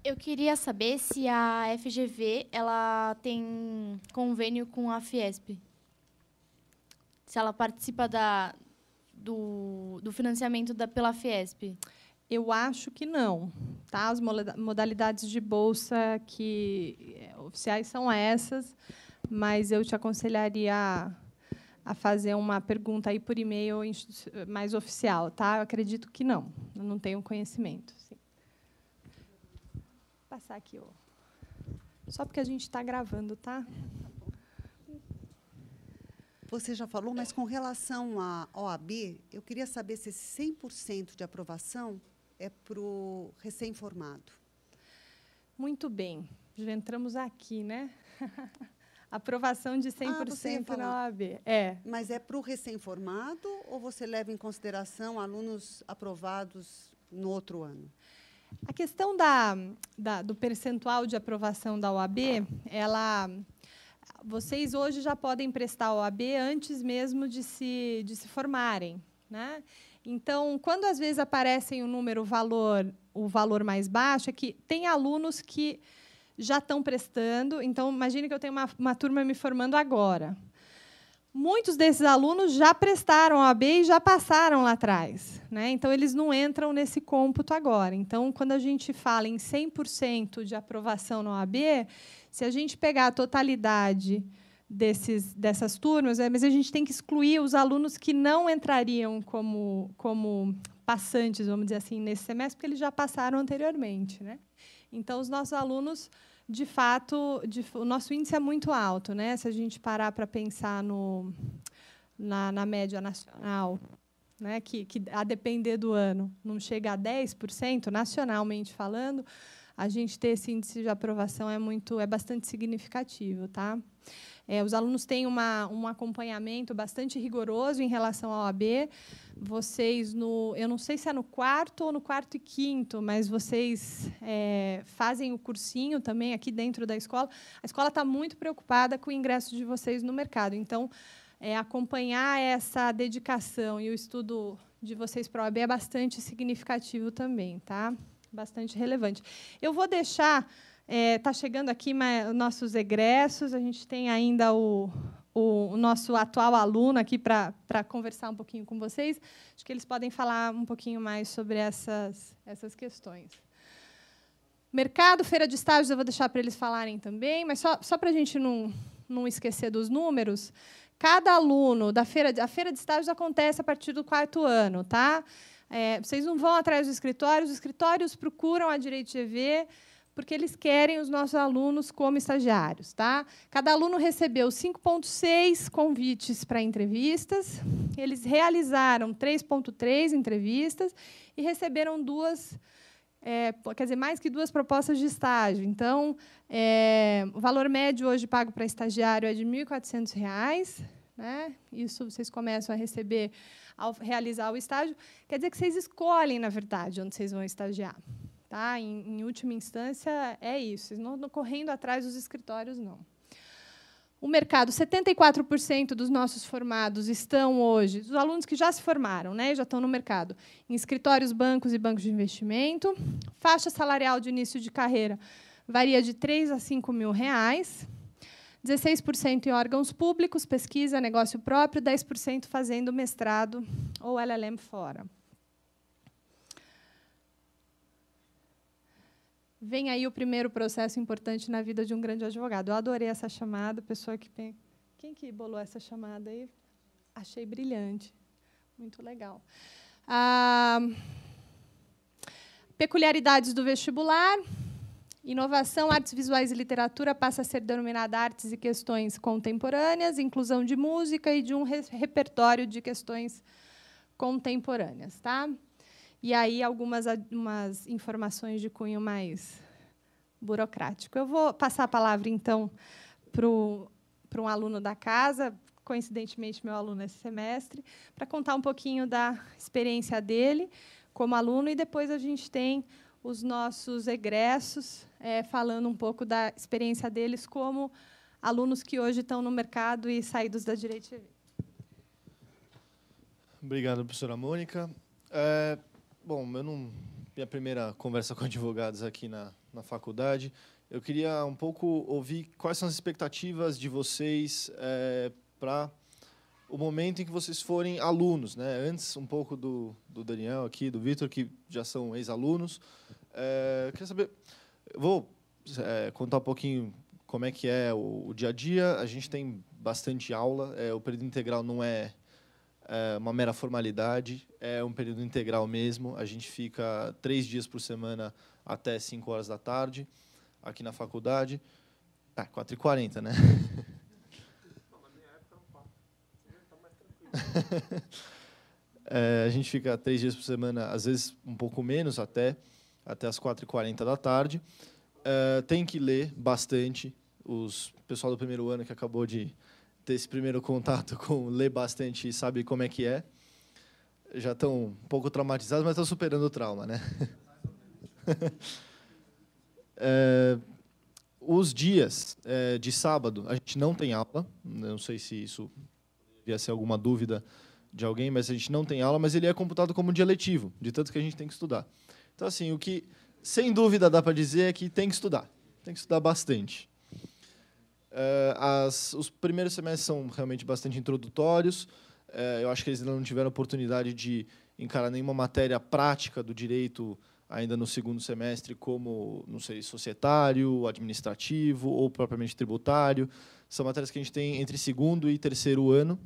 Eu queria saber se a FGV ela tem convênio com a Fiesp. Se ela participa do financiamento pela Fiesp. Eu acho que não. Tá? As modalidades de bolsa oficiais são essas, mas eu te aconselharia a fazer uma pergunta aí por e-mail mais oficial, tá? Eu acredito que não. Eu não tenho conhecimento. Sim. Vou passar aqui, ó. Só porque a gente está gravando, tá? Você já falou, mas com relação à OAB, eu queria saber se esse 100% de aprovação é para o recém-formado. Muito bem. Já entramos aqui, né? Aprovação de 100% na OAB. É. Mas é para o recém-formado ou você leva em consideração alunos aprovados no outro ano? A questão do percentual de aprovação da OAB, vocês hoje já podem prestar a OAB antes mesmo de se formarem, né? Então, quando às vezes aparecem o valor mais baixo, é que tem alunos que já estão prestando. Então, imagine que eu tenho uma turma me formando agora. Muitos desses alunos já prestaram a OAB e já passaram lá atrás, né? Então, eles não entram nesse cômputo agora. Então, quando a gente fala em 100% de aprovação na OAB, se a gente pegar a totalidade dessas turmas, mas a gente tem que excluir os alunos que não entrariam como passantes, vamos dizer assim, nesse semestre, porque eles já passaram anteriormente, né? Então, os nossos alunos, de fato, o nosso índice é muito alto, né? Se a gente parar para pensar na média nacional, né? Que, a depender do ano, não chega a 10%, nacionalmente falando, a gente ter esse índice de aprovação é bastante significativo, tá? Os alunos têm um acompanhamento bastante rigoroso em relação à OAB. Vocês, eu não sei se é no quarto ou no quarto e quinto, mas vocês fazem o cursinho também aqui dentro da escola. A escola está muito preocupada com o ingresso de vocês no mercado. Então, acompanhar essa dedicação e o estudo de vocês para a OAB é bastante significativo também, tá? Bastante relevante. Eu vou deixar... Está chegando aqui nossos egressos, a gente tem ainda o nosso atual aluno aqui para conversar um pouquinho com vocês. Acho que eles podem falar um pouquinho mais sobre essas questões. Mercado, feira de estágios, eu vou deixar para eles falarem também, mas só para a gente não esquecer dos números, cada aluno a feira de estágios acontece a partir do 4º ano, tá? Vocês não vão atrás dos escritórios, os escritórios procuram a Direito GV, porque eles querem os nossos alunos como estagiários, tá? Cada aluno recebeu 5,6 convites para entrevistas, eles realizaram 3,3 entrevistas e receberam mais que 2 propostas de estágio. Então, o valor médio hoje pago para estagiário é de R$ 1.400, né? Isso vocês começam a receber ao realizar o estágio. Quer dizer que vocês escolhem, na verdade, onde vocês vão estagiar. Tá? Em última instância, é isso. Vocês não estão correndo atrás dos escritórios, não. O mercado, 74% dos nossos formados estão hoje, os alunos que já se formaram, né, já estão no mercado, em escritórios, bancos e bancos de investimento. Faixa salarial de início de carreira varia de R$ 3.000 a R$ 5.000. 16% em órgãos públicos, pesquisa, negócio próprio, 10% fazendo mestrado ou LLM fora. Vem aí o primeiro processo importante na vida de um grande advogado. Eu adorei essa chamada, pessoa que... Quem que bolou essa chamada aí? Achei brilhante. Muito legal. Peculiaridades do vestibular. Inovação, artes visuais e literatura passa a ser denominada artes e questões contemporâneas, inclusão de música e de um repertório de questões contemporâneas, tá? E aí umas informações de cunho mais burocrático. Eu vou passar a palavra, então, para um aluno da casa, coincidentemente meu aluno esse semestre, para contar um pouquinho da experiência dele como aluno, e depois a gente tem os nossos egressos falando um pouco da experiência deles como alunos que hoje estão no mercado e saídos da Direito GV. Obrigado, professora Mônica. Bom, minha primeira conversa com advogados aqui na faculdade, eu queria um pouco ouvir quais são as expectativas de vocês para o momento em que vocês forem alunos, né? Antes, um pouco do Daniel aqui, do Vitor, que já são ex-alunos. Queria saber... Eu vou contar um pouquinho como é que é o dia a dia. A gente tem bastante aula. O período integral não é uma mera formalidade, é um período integral mesmo. A gente fica 3 dias por semana até 5 horas da tarde, aqui na faculdade. 4h40, né? A gente fica 3 dias por semana, às vezes um pouco menos, até as 4h40 da tarde. Tem que ler bastante. O pessoal do primeiro ano que acabou de ter esse primeiro contato com ler bastante e sabe como é que é. Já estão um pouco traumatizados, mas estão superando o trauma, né? Os dias de sábado, a gente não tem aula. Não sei se isso devia ser alguma dúvida de alguém, mas a gente não tem aula, mas ele é computado como dia letivo, de tanto que a gente tem que estudar. Então, assim, o que, sem dúvida, dá para dizer é que tem que estudar bastante. Os primeiros semestres são realmente bastante introdutórios. Eu acho que eles ainda não tiveram oportunidade de encarar nenhuma matéria prática do direito ainda no segundo semestre, como, não sei, societário, administrativo ou propriamente tributário. São matérias que a gente tem entre segundo e terceiro ano.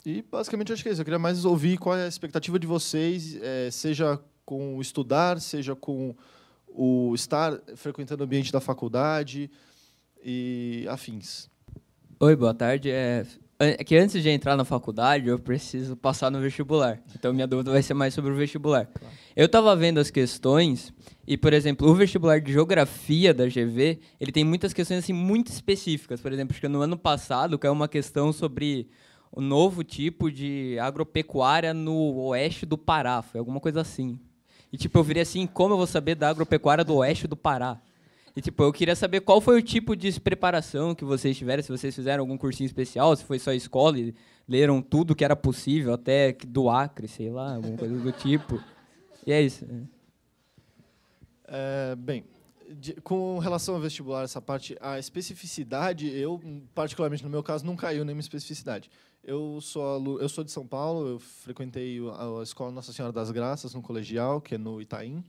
E, basicamente, acho que é isso. Eu queria mais ouvir qual é a expectativa de vocês, seja com o estudar, seja com o estar frequentando o ambiente da faculdade e afins. Oi, boa tarde. É que antes de entrar na faculdade, eu preciso passar no vestibular. Então, minha dúvida vai ser mais sobre o vestibular. Claro. Eu estava vendo as questões e, por exemplo, o vestibular de geografia da GV, ele tem muitas questões assim, muito específicas. Por exemplo, acho que no ano passado caiu uma questão sobre o novo tipo de agropecuária no oeste do Pará. Foi alguma coisa assim. E, tipo, eu virei assim, como eu vou saber da agropecuária do oeste do Pará? E, tipo, eu queria saber qual foi o tipo de preparação que vocês tiveram, se vocês fizeram algum cursinho especial, se foi só escola e leram tudo que era possível, até do Acre, sei lá, alguma coisa do tipo. E é isso. Bem, com relação ao vestibular, essa parte, a especificidade, eu, particularmente no meu caso, não caiu nenhuma especificidade. Eu sou de São Paulo, eu frequentei a Escola Nossa Senhora das Graças, no colegial, que é no Itaim.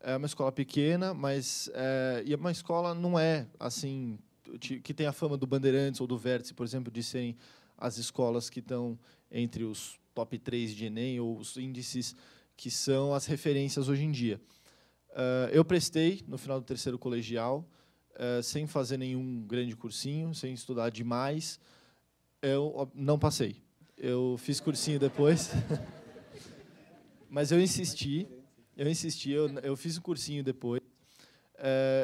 É uma escola pequena, mas e uma escola não é assim que tem a fama do Bandeirantes ou do Vértice, por exemplo, de serem as escolas que estão entre os top 3 de Enem ou os índices que são as referências hoje em dia. Eu prestei no final do terceiro colegial, sem fazer nenhum grande cursinho, sem estudar demais. Eu não passei. Eu fiz cursinho depois, mas eu insisti, eu fiz o cursinho depois.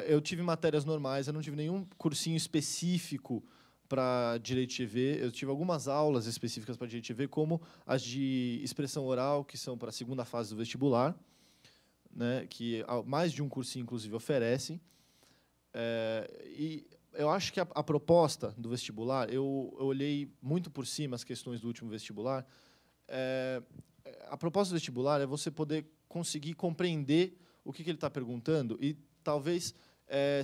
Eu tive matérias normais, eu não tive nenhum cursinho específico para Direito de GV. Eu tive algumas aulas específicas para Direito de GV, como as de expressão oral, que são para a segunda fase do vestibular, né, que mais de um cursinho, inclusive, oferece. E eu acho que a proposta do vestibular, eu olhei muito por cima as questões do último vestibular. A proposta do vestibular é você poder conseguir compreender o que ele está perguntando e, talvez,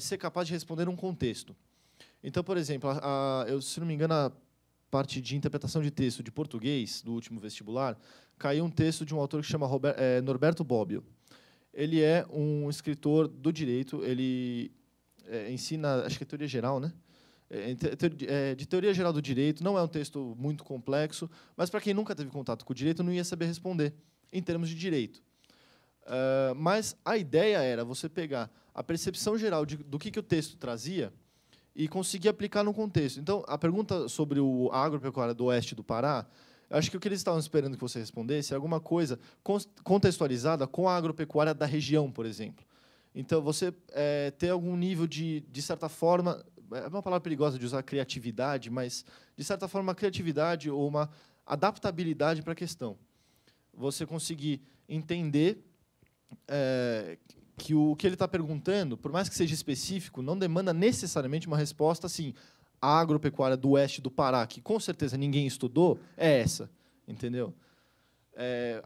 ser capaz de responder num contexto. Então, por exemplo, se não me engano, a parte de interpretação de texto de português do último vestibular, caiu um texto de um autor que se chama Norberto Bobbio. Ele é um escritor do direito, ele ensina, acho que é teoria geral, né? De teoria geral do direito, não é um texto muito complexo, mas para quem nunca teve contato com o direito não ia saber responder em termos de direito. Mas a ideia era você pegar a percepção geral do que o texto trazia e conseguir aplicar no contexto. Então, a pergunta sobre a agropecuária do oeste do Pará, acho que o que eles estavam esperando que você respondesse é alguma coisa contextualizada com a agropecuária da região, por exemplo. Então, você ter algum nível de certa forma, é uma palavra perigosa de usar criatividade, mas, de certa forma, uma criatividade ou uma adaptabilidade para a questão. Você conseguir entender que o que ele está perguntando, por mais que seja específico, não demanda necessariamente uma resposta assim, a agropecuária do oeste do Pará, que com certeza ninguém estudou, é essa, entendeu?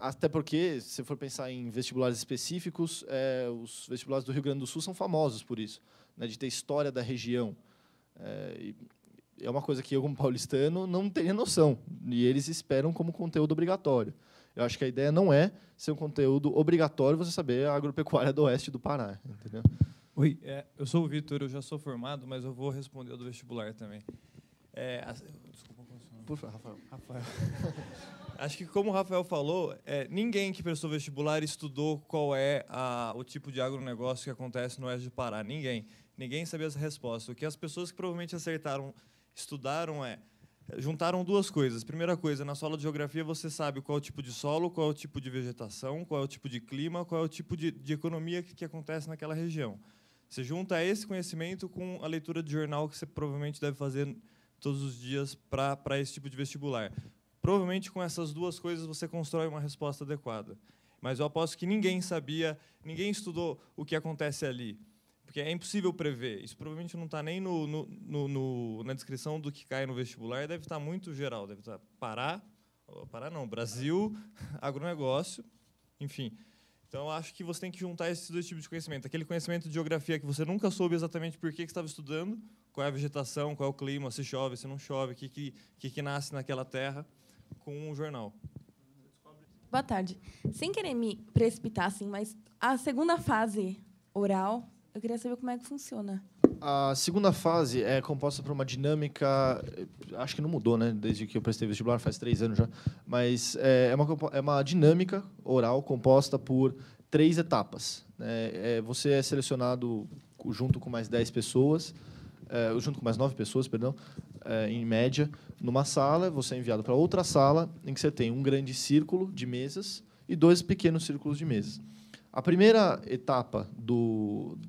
Até porque, se for pensar em vestibulares específicos, os vestibulares do Rio Grande do Sul são famosos por isso, né, de ter história da região. É uma coisa que eu, como paulistano, não teria noção, e eles esperam como conteúdo obrigatório. Eu acho que a ideia não é ser um conteúdo obrigatório você saber a agropecuária do oeste do Pará, entendeu? Oi, eu sou o Vitor, eu já sou formado, mas eu vou responder ao do vestibular também. Desculpa, Por favor, Rafael. Acho que, como o Rafael falou, ninguém que prestou vestibular estudou qual é o tipo de agronegócio que acontece no oeste do Pará. Ninguém sabia essa resposta. O que as pessoas que provavelmente acertaram, estudaram juntaram duas coisas. Primeira coisa, na sua aula de geografia você sabe qual é o tipo de solo, qual é o tipo de vegetação, qual é o tipo de clima, qual é o tipo de economia que acontece naquela região. Você junta esse conhecimento com a leitura de jornal que você provavelmente deve fazer todos os dias para esse tipo de vestibular. Provavelmente, com essas duas coisas, você constrói uma resposta adequada. Mas eu aposto que ninguém sabia, ninguém estudou o que acontece ali. Porque é impossível prever. Isso provavelmente não está nem na descrição do que cai no vestibular, deve estar muito geral. Deve estar Pará não, Brasil, agronegócio, enfim. Então, eu acho que você tem que juntar esses dois tipos de conhecimento. Aquele conhecimento de geografia que você nunca soube exatamente por que estava estudando, qual é a vegetação, qual é o clima, se chove, se não chove, o que nasce naquela terra, com um jornal. Boa tarde. Sem querer me precipitar, assim, mas a segunda fase oral, eu queria saber como é que funciona. A segunda fase é composta por uma dinâmica, acho que não mudou, né, desde que eu prestei vestibular, faz 3 anos já, mas é uma dinâmica oral composta por 3 etapas. Você é selecionado junto com mais 10 pessoas, junto com mais 9 pessoas, perdão, em média, numa sala. Você é enviado para outra sala, em que você tem um grande círculo de mesas e 2 pequenos círculos de mesas. A primeira etapa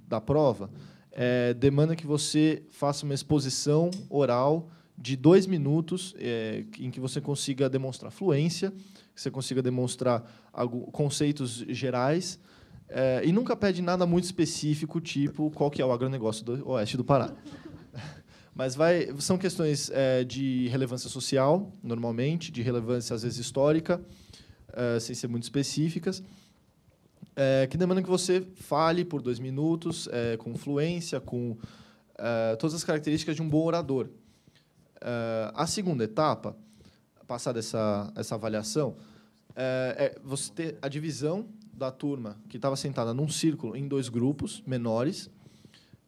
da prova demanda que você faça uma exposição oral de 2 minutos, em que você consiga demonstrar fluência, que você consiga demonstrar conceitos gerais, e nunca pede nada muito específico, tipo qual que é o agronegócio do oeste do Pará. Mas são questões de relevância social, normalmente, de relevância, às vezes, histórica, sem ser muito específicas, que demandam que você fale por 2 minutos, com fluência, com todas as características de um bom orador. A segunda etapa, passada essa avaliação, você ter a divisão da turma que estava sentada num círculo em 2 grupos menores,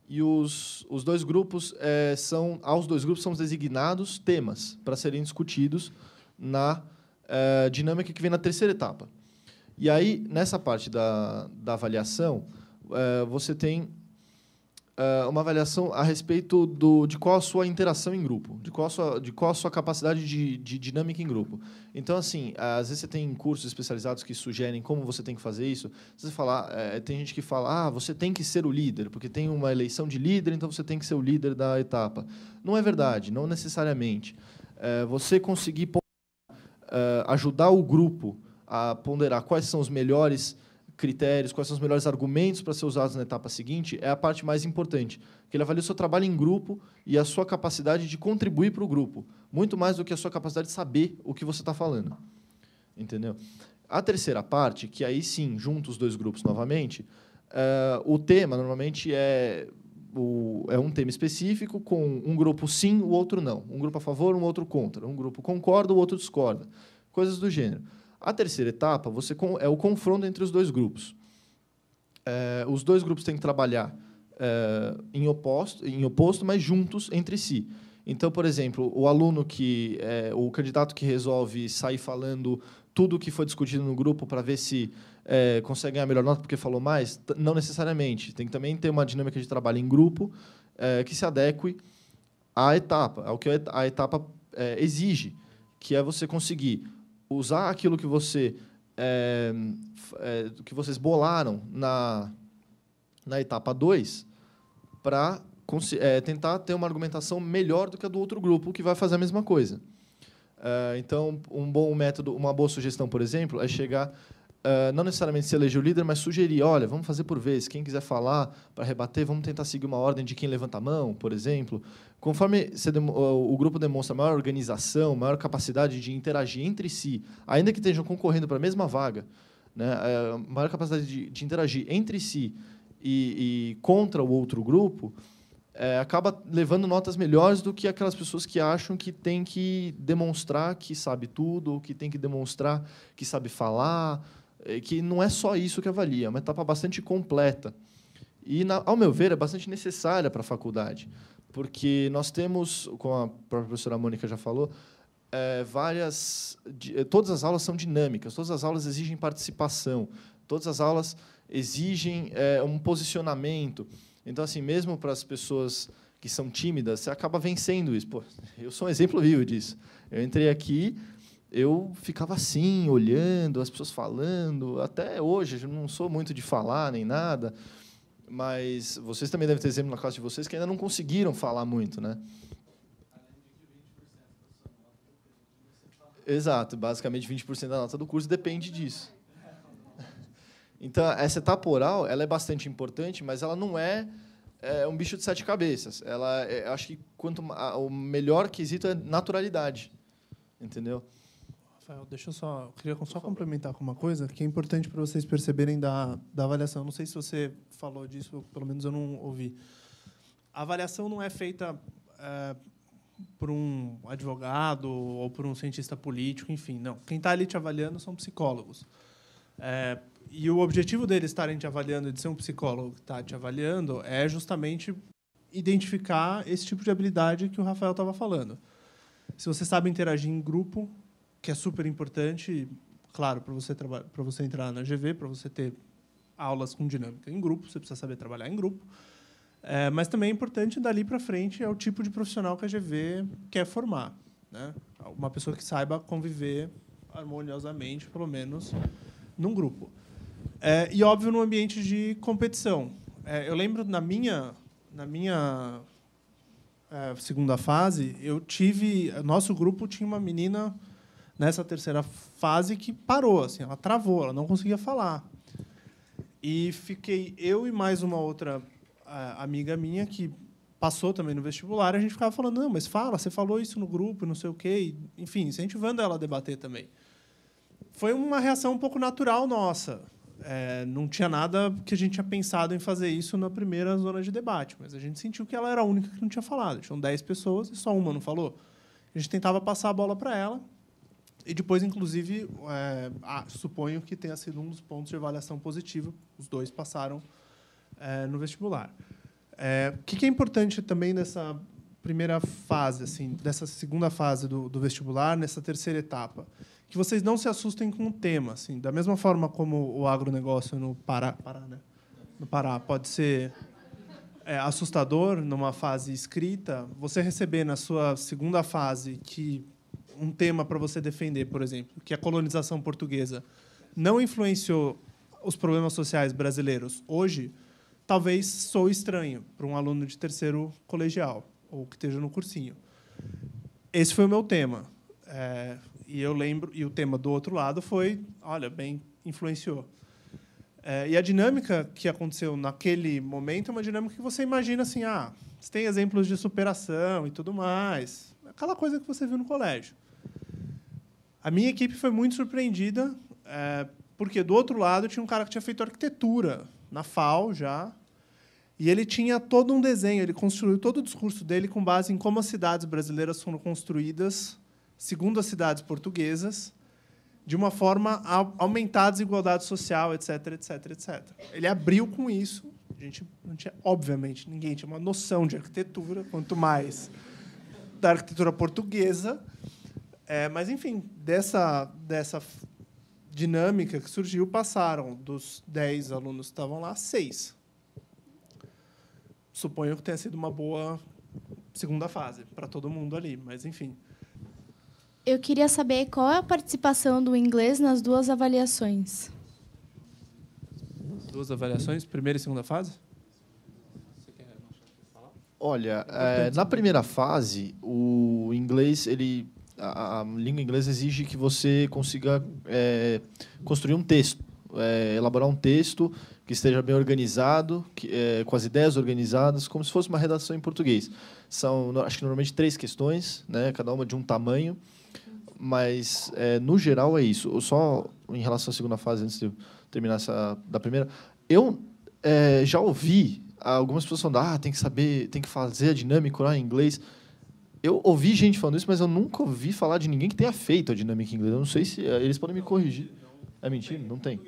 e os 2 grupos aos 2 grupos são designados temas para serem discutidos na dinâmica que vem na terceira etapa. E aí, nessa parte da avaliação, você tem uma avaliação a respeito de qual a sua interação em grupo, de qual a sua capacidade de dinâmica em grupo. Então, assim, às vezes você tem cursos especializados que sugerem como você tem que fazer isso. Você tem gente que fala, você tem que ser o líder, porque tem uma eleição de líder, então você tem que ser o líder da etapa. Não é verdade, não necessariamente. Você conseguir ajudar o grupo a ponderar quais são os melhores critérios, quais são os melhores argumentos para ser usados na etapa seguinte, é a parte mais importante. Porque ele avalia o seu trabalho em grupo e a sua capacidade de contribuir para o grupo, muito mais do que a sua capacidade de saber o que você está falando. Entendeu? A terceira parte, que aí sim junta os 2 grupos novamente, o tema normalmente é um tema específico, com um grupo sim, o outro não. Um grupo a favor, um outro contra. Um grupo concorda, o outro discorda. Coisas do gênero. A terceira etapa é o confronto entre os 2 grupos. Os 2 grupos têm que trabalhar em oposto, mas juntos entre si. Então, por exemplo, o candidato que resolve sair falando tudo o que foi discutido no grupo para ver se consegue ganhar a melhor nota porque falou mais, não necessariamente. Tem que também ter uma dinâmica de trabalho em grupo que se adeque à etapa, ao que a etapa exige, que é você conseguir usar aquilo que vocês bolaram na etapa 2 para tentar ter uma argumentação melhor do que a do outro grupo, que vai fazer a mesma coisa. Então, um bom método, uma boa sugestão, por exemplo, é chegar, não necessariamente se eleger o líder, mas sugerir, olha, vamos fazer por vez, quem quiser falar para rebater, vamos tentar seguir uma ordem de quem levanta a mão, por exemplo. Conforme o grupo demonstra maior organização, maior capacidade de interagir entre si, ainda que estejam concorrendo para a mesma vaga, né, maior capacidade de interagir entre si e contra o outro grupo, acaba levando notas melhores do que aquelas pessoas que acham que tem que demonstrar que sabe tudo, ou que tem que demonstrar que sabe falar, que não é só isso que avalia, é uma etapa bastante completa. E, ao meu ver, é bastante necessária para a faculdade, porque nós temos, como a própria professora Mônica já falou, todas as aulas são dinâmicas, todas as aulas exigem participação, todas as aulas exigem um posicionamento. Então, assim, mesmo para as pessoas que são tímidas, você acaba vencendo isso. Pô, eu sou um exemplo vivo disso. Eu entrei aqui, eu ficava assim, olhando, as pessoas falando. Até hoje, eu não sou muito de falar nem nada, mas vocês também devem ter exemplo na classe de vocês que ainda não conseguiram falar muito, né? Exato, basicamente 20% da nota do curso depende disso. Então, essa etapa oral, ela é bastante importante, mas ela não é um bicho de 7 cabeças. Acho que o melhor quesito é naturalidade, entendeu? Rafael, eu queria só complementar com uma coisa que é importante para vocês perceberem da avaliação. Não sei se você falou disso, pelo menos eu não ouvi. A avaliação não é feita por um advogado ou por um cientista político, enfim, não. Quem está ali te avaliando são psicólogos. E o objetivo deles estarem te avaliando, de ser um psicólogo que está te avaliando, é justamente identificar esse tipo de habilidade que o Rafael estava falando. Se você sabe interagir em grupo, que é super importante, claro, para você entrar na GV, para você ter aulas com dinâmica em grupo, você precisa saber trabalhar em grupo. Mas também é importante, dali para frente, é o tipo de profissional que a GV quer formar, né? Uma pessoa que saiba conviver harmoniosamente, pelo menos, num grupo. E, óbvio, no ambiente de competição. Eu lembro, na minha segunda fase, nosso grupo tinha uma menina, nessa terceira fase, que parou, assim, ela travou, ela não conseguia falar. E fiquei eu e mais uma outra amiga minha que passou também no vestibular, a gente ficava falando, não, mas fala, você falou isso no grupo, não sei o quê, e, enfim, incentivando ela a debater também. Foi uma reação um pouco natural nossa. Não tinha nada que a gente tinha pensado em fazer isso na primeira zona de debate, mas a gente sentiu que ela era a única que não tinha falado. Tinham 10 pessoas e só uma não falou. A gente tentava passar a bola para ela e depois, inclusive, suponho que tenha sido um dos pontos de avaliação positiva. Os 2 passaram no vestibular. O que é importante também nessa primeira fase, assim, dessa segunda fase do vestibular, nessa terceira etapa? Que vocês não se assustem com o tema. Assim, da mesma forma como o agronegócio no Pará, né? No Pará pode ser assustador numa fase escrita, você receber na sua segunda fase que um tema para você defender, por exemplo, que a colonização portuguesa não influenciou os problemas sociais brasileiros hoje, talvez soe estranho para um aluno de terceiro colegial ou que esteja no cursinho. Esse foi o meu tema. E eu lembro, e o tema do outro lado foi, olha, bem influenciou. E a dinâmica que aconteceu naquele momento é uma dinâmica que você imagina assim, você tem exemplos de superação e tudo mais, aquela coisa que você viu no colégio. A minha equipe foi muito surpreendida, porque do outro lado tinha um cara que tinha feito arquitetura na FAO já, e ele tinha todo um desenho, ele construiu todo o discurso dele com base em como as cidades brasileiras foram construídas segundo as cidades portuguesas, de uma forma a aumentar a desigualdade social, etc., etc., etc. Ele abriu com isso. A gente não tinha, obviamente, ninguém tinha uma noção de arquitetura, quanto mais da arquitetura portuguesa. Mas, enfim, dessa dinâmica que surgiu, passaram dos 10 alunos que estavam lá, 6. Suponho que tenha sido uma boa segunda fase para todo mundo ali, mas, enfim. Eu queria saber qual é a participação do inglês nas 2 avaliações. 2 avaliações, primeira e segunda fase? Olha, na primeira fase, o inglês, a língua inglesa exige que você consiga construir um texto, elaborar um texto que esteja bem organizado, com as ideias organizadas, como se fosse uma redação em português. São, acho que normalmente 3 questões, né, cada uma de um tamanho. Mas, no geral, é isso. Só em relação à segunda fase, antes de eu terminar da primeira, eu já ouvi algumas pessoas falando tem que fazer a dinâmica oral em inglês. Eu ouvi gente falando isso, mas eu nunca ouvi falar de ninguém que tenha feito a dinâmica em inglês. Eu não sei se eles podem me corrigir. É mentira? Não tem.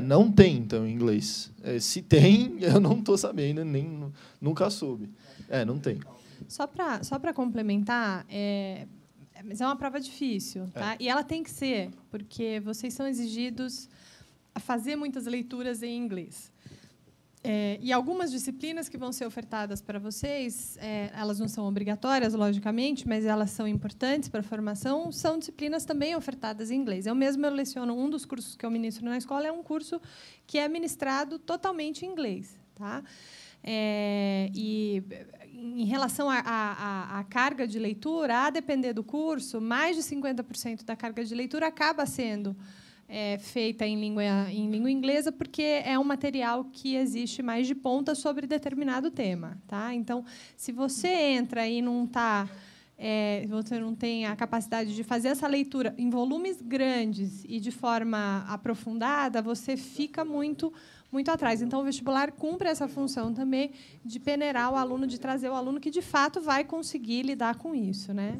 Não tem, então, em inglês. Se tem, eu não estou sabendo, nunca soube. Não tem. Só para complementar, mas é uma prova difícil, tá? E ela tem que ser, porque vocês são exigidos a fazer muitas leituras em inglês. E algumas disciplinas que vão ser ofertadas para vocês, elas não são obrigatórias, logicamente, mas elas são importantes para a formação, são disciplinas também ofertadas em inglês. Eu leciono, um dos cursos que eu ministro na escola é um curso que é ministrado totalmente em inglês. Tá? E em relação à carga de leitura, a depender do curso, mais de 50% da carga de leitura acaba sendo feita em língua inglesa, porque é um material que existe mais de ponta sobre determinado tema. Tá? Então, se você entra e você não tem a capacidade de fazer essa leitura em volumes grandes e de forma aprofundada, você fica muito atrás. Então, o vestibular cumpre essa função também de peneirar o aluno, de trazer o aluno que, de fato, vai conseguir lidar com isso, né?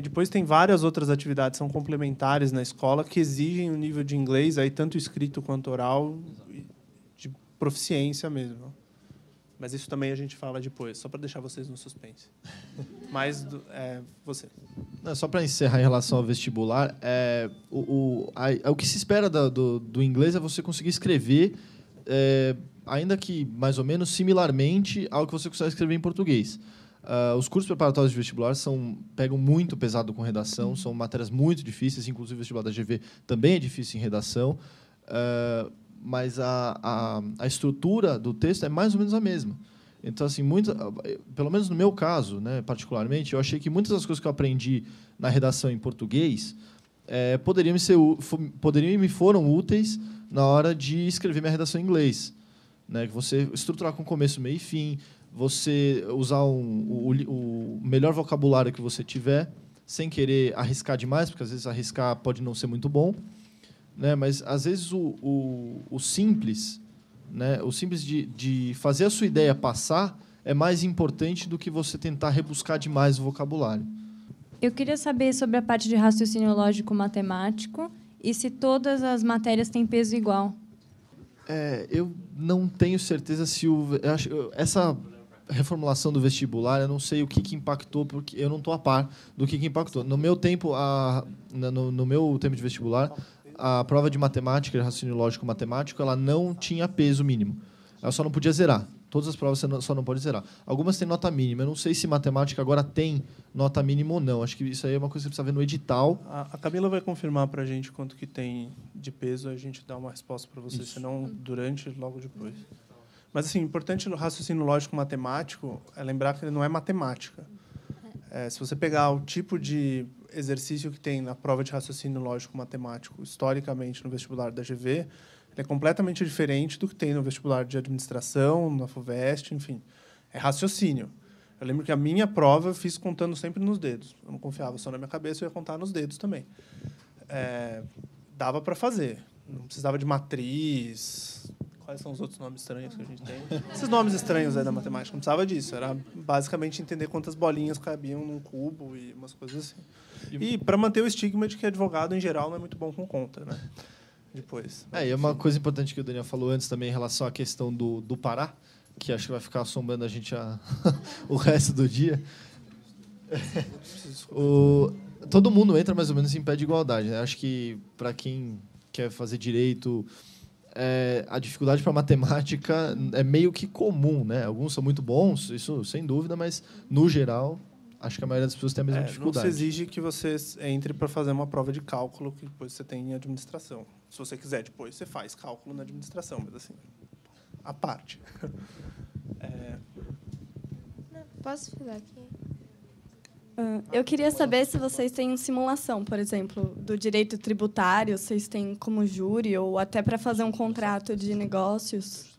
Depois tem várias outras atividades, são complementares na escola, que exigem um nível de inglês, aí, tanto escrito quanto oral, de proficiência mesmo. Mas isso também a gente fala depois, só para deixar vocês no suspense. Mas, você. Só para encerrar em relação ao vestibular, o que se espera do inglês é você conseguir escrever, ainda que mais ou menos similarmente ao que você consegue escrever em português. Os cursos preparatórios de vestibular pegam muito pesado com redação, são matérias muito difíceis, inclusive o vestibular da GV também é difícil em redação, mas a estrutura do texto é mais ou menos a mesma. Então, assim, pelo menos no meu caso, né, particularmente, eu achei que muitas das coisas que eu aprendi na redação em português poderiam me foram úteis na hora de escrever minha redação em inglês. Né, que você estruturar com começo, meio e fim, você usar o melhor vocabulário que você tiver, sem querer arriscar demais, porque às vezes arriscar pode não ser muito bom, né? Mas às vezes o simples, né? O simples de fazer a sua ideia passar é mais importante do que você tentar rebuscar demais o vocabulário. Eu queria saber sobre a parte de raciocínio lógico matemático e se todas as matérias têm peso igual. Eu não tenho certeza se essa reformulação do vestibular, eu não sei o que impactou, porque eu não estou a par do que impactou. No meu tempo, no meu tempo de vestibular, a prova de matemática, raciocínio lógico matemático, ela não tinha peso mínimo. Ela só não podia zerar. Todas as provas você só não pode zerar. Algumas têm nota mínima. Eu não sei se matemática agora tem nota mínima ou não. Acho que isso aí é uma coisa que você precisa ver no edital. A Camila vai confirmar para a gente quanto que tem de peso, a gente dá uma resposta para você, senão durante, logo depois. Mas, assim, importante no raciocínio lógico matemático é lembrar que ele não é matemática. Se você pegar o tipo de exercício que tem na prova de raciocínio lógico matemático, historicamente, no vestibular da GV, ele é completamente diferente do que tem no vestibular de administração, na FUVEST, enfim. É raciocínio. Eu lembro que a minha prova eu fiz contando sempre nos dedos. Eu não confiava só na minha cabeça, eu ia contar nos dedos também. Dava para fazer. Não precisava de matriz. Quais são os outros nomes estranhos que a gente tem? Esses nomes estranhos aí da matemática, não precisava disso. Era basicamente entender quantas bolinhas cabiam num cubo e umas coisas assim. E para manter o estigma de que advogado, em geral, não é muito bom com conta, né? Depois. E uma coisa importante que o Daniel falou antes também em relação à questão do Pará, que acho que vai ficar assombrando a gente o resto do dia. Todo mundo entra mais ou menos em pé de igualdade, né? Acho que, para quem quer fazer direito, a dificuldade para matemática é meio que comum, né? Alguns são muito bons, isso sem dúvida, mas, no geral, acho que a maioria das pessoas tem a mesma dificuldade. Não se exige que você entre para fazer uma prova de cálculo que depois você tem em administração. Se você quiser, depois você faz cálculo na administração, mas, assim, à parte. Posso falar aqui? Eu queria saber se vocês têm simulação, por exemplo, do direito tributário, vocês têm como júri, ou até para fazer um contrato de negócios.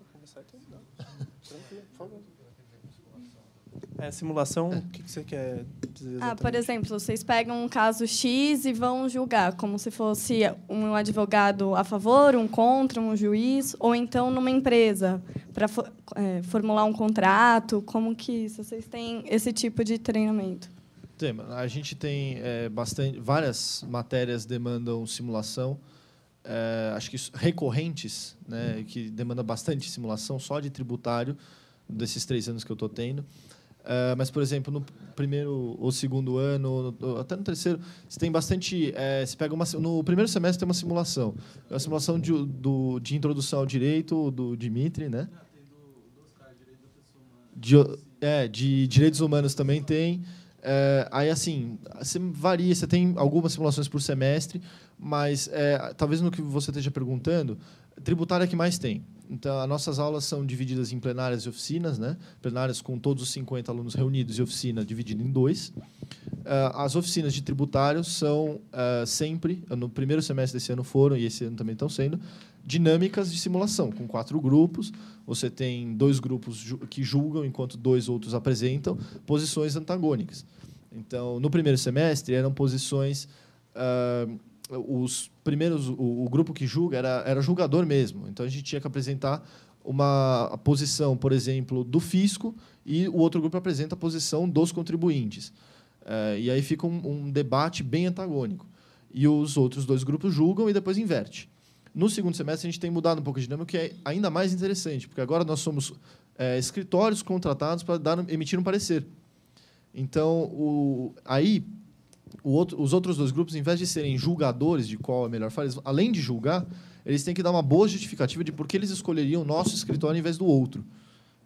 Simulação, o que você quer dizer exatamente? Por exemplo, vocês pegam um caso X e vão julgar, como se fosse um advogado a favor, um contra, um juiz, ou então numa empresa, para formular um contrato, como que vocês têm esse tipo de treinamento? A gente tem várias matérias demandam simulação. acho que recorrentes, né, que demanda bastante simulação só de tributário, desses 3 anos que eu estou tendo. Mas, por exemplo, no primeiro ou segundo ano, até no terceiro, você tem bastante... você pega no primeiro semestre tem uma simulação. É uma simulação de introdução ao direito, do Dimitri, né? De direitos humanos também tem. Aí, assim, você varia, você tem algumas simulações por semestre, mas talvez no que você esteja perguntando, tributário é que mais tem. Então, as nossas aulas são divididas em plenárias e oficinas, né? Plenárias com todos os 50 alunos reunidos e oficina dividida em 2. As oficinas de tributário são sempre, no primeiro semestre desse ano foram, e esse ano também estão sendo, dinâmicas de simulação, com 4 grupos. Você tem 2 grupos que julgam, enquanto 2 outros apresentam posições antagônicas. Então, no primeiro semestre, eram posições... os primeiros, o grupo que julga era julgador mesmo. Então, a gente tinha que apresentar uma posição, por exemplo, do fisco, e o outro grupo apresenta a posição dos contribuintes. E aí fica um debate bem antagônico. E os outros 2 grupos julgam e depois inverte. No segundo semestre, a gente tem mudado um pouco de dinâmica, que é ainda mais interessante, porque agora nós somos escritórios contratados para emitir um parecer. Então, os outros 2 grupos, em vez de serem julgadores de qual é melhor fazer, além de julgar, eles têm que dar uma boa justificativa de por que eles escolheriam o nosso escritório em vez do outro,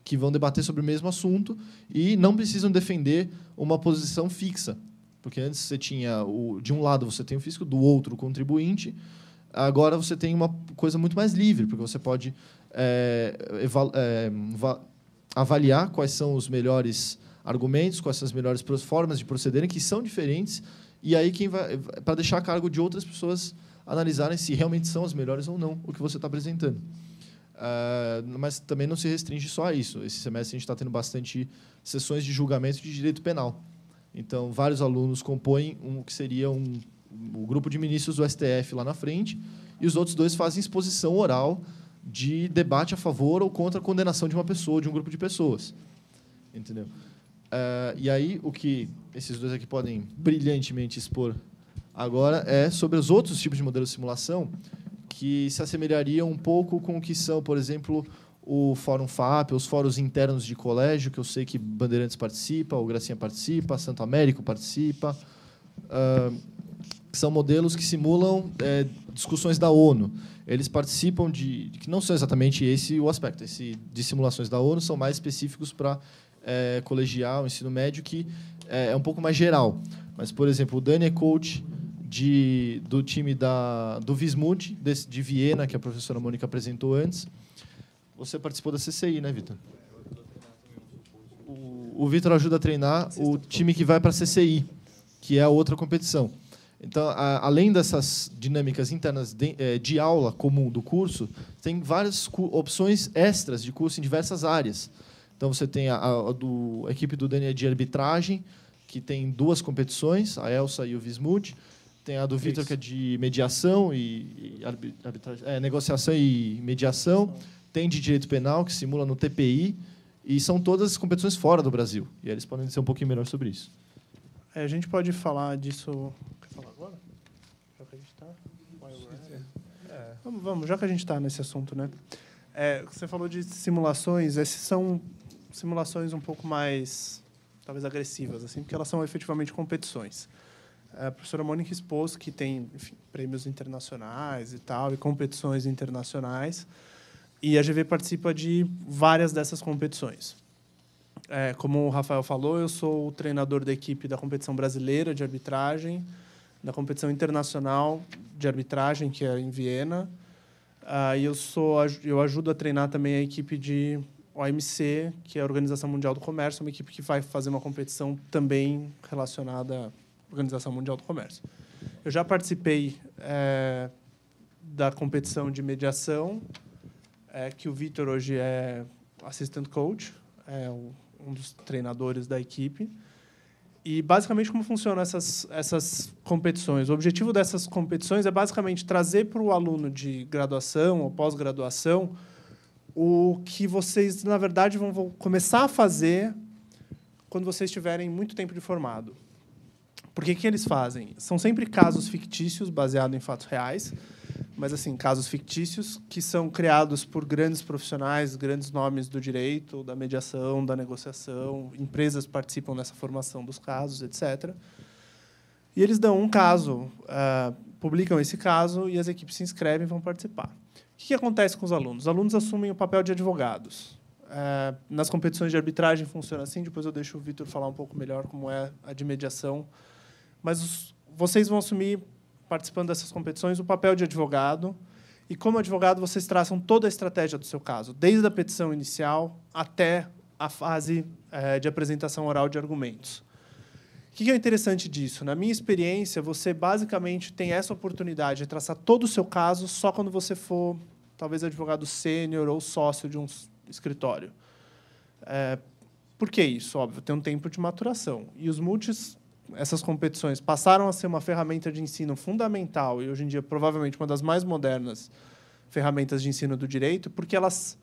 que vão debater sobre o mesmo assunto e não precisam defender uma posição fixa. Porque antes você tinha, de um lado você tem o fisco, do outro o contribuinte. Agora você tem uma coisa muito mais livre, porque você pode avaliar quais são os melhores argumentos, quais são as melhores formas de procederem, que são diferentes, e aí para deixar a cargo de outras pessoas analisarem se realmente são as melhores ou não o que você está apresentando. Mas também não se restringe só a isso. Esse semestre a gente está tendo bastante sessões de julgamento de direito penal. Então, vários alunos compõem o que seria o grupo de ministros do STF lá na frente, e os outros 2 fazem exposição oral de debate a favor ou contra a condenação de uma pessoa, de um grupo de pessoas. Entendeu? E aí, o que esses 2 aqui podem brilhantemente expor agora é sobre os outros tipos de modelos de simulação que se assemelhariam um pouco com o que são, por exemplo, o Fórum FAP, os fóruns internos de colégio, que eu sei que Bandeirantes participa, o Gracinha participa, Santo Américo participa. São modelos que simulam discussões da ONU. Eles participam que não são exatamente esse o aspecto. De simulações da ONU são mais específicos para colegial, ensino médio, que é um pouco mais geral. Mas, por exemplo, o Dani é coach do time do Vismut, de Viena, que a professora Mônica apresentou antes. Você participou da CCI, né, Vitor? O Vitor ajuda a treinar o time que vai para a CCI, que é a outra competição. Então, além dessas dinâmicas internas de aula comum do curso, tem várias opções extras de curso em diversas áreas. Então, você tem a equipe do Dani de arbitragem, que tem 2 competições, a Elsa e o Vismut. Tem a do Vitor, que é de mediação e negociação e mediação. Tem de direito penal, que simula no TPI. E são todas competições fora do Brasil. E eles podem dizer um pouquinho melhor sobre isso. A gente pode falar disso... Quer falar agora? Já que a gente está... Vamos, já que a gente está nesse assunto, né? Você falou de simulações. Essas são simulações um pouco mais, talvez, agressivas, assim, porque elas são efetivamente competições. A professora Mônica expôs que tem, enfim, prêmios internacionais e tal, e competições internacionais, e a GV participa de várias dessas competições. Como o Rafael falou, eu sou o treinador da equipe da competição brasileira de arbitragem, da competição internacional de arbitragem, que é em Viena, e eu ajudo a treinar também a equipe de OMC, que é a Organização Mundial do Comércio, uma equipe que vai fazer uma competição também relacionada à Organização Mundial do Comércio. Eu já participei da competição de mediação, que o Vitor hoje é assistant coach, um dos treinadores da equipe. E, basicamente, como funcionam essas competições? O objetivo dessas competições é, basicamente, trazer para o aluno de graduação ou pós-graduação o que vocês, na verdade, vão começar a fazer quando vocês tiverem muito tempo de formado. Por que eles fazem? São sempre casos fictícios, baseados em fatos reais, mas assim, casos fictícios que são criados por grandes profissionais, grandes nomes do direito, da mediação, da negociação, empresas participam dessa formação dos casos, etc. E eles dão um caso, publicam esse caso e as equipes se inscrevem e vão participar. O que acontece com os alunos? Os alunos assumem o papel de advogados. Nas competições de arbitragem funciona assim, depois eu deixo o Vitor falar um pouco melhor como é a de mediação. Mas vocês vão assumir, participando dessas competições, o papel de advogado. E, como advogado, vocês traçam toda a estratégia do seu caso, desde a petição inicial até a fase de apresentação oral de argumentos. O que é interessante disso? Na minha experiência, você basicamente tem essa oportunidade de traçar todo o seu caso só quando você for, talvez, advogado sênior ou sócio de um escritório. Por que isso? Óbvio, tem um tempo de maturação. E os multis, essas competições, passaram a ser uma ferramenta de ensino fundamental e, hoje em dia, provavelmente uma das mais modernas ferramentas de ensino do direito, porque elas,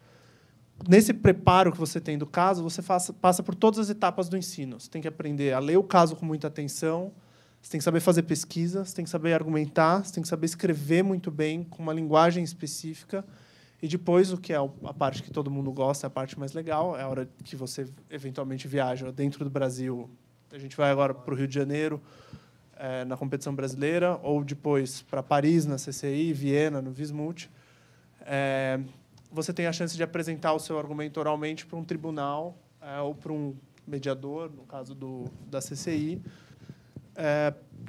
nesse preparo que você tem do caso, você passa por todas as etapas do ensino. Você tem que aprender a ler o caso com muita atenção, você tem que saber fazer pesquisa, você tem que saber argumentar, você tem que saber escrever muito bem, com uma linguagem específica. E depois, o que é a parte que todo mundo gosta, a parte mais legal, é a hora que você, eventualmente, viaja dentro do Brasil. A gente vai agora para o Rio de Janeiro, na competição brasileira, ou depois para Paris, na CCI, Viena, no Vismut. Você tem a chance de apresentar o seu argumento oralmente para um tribunal ou para um mediador, no caso da CCI,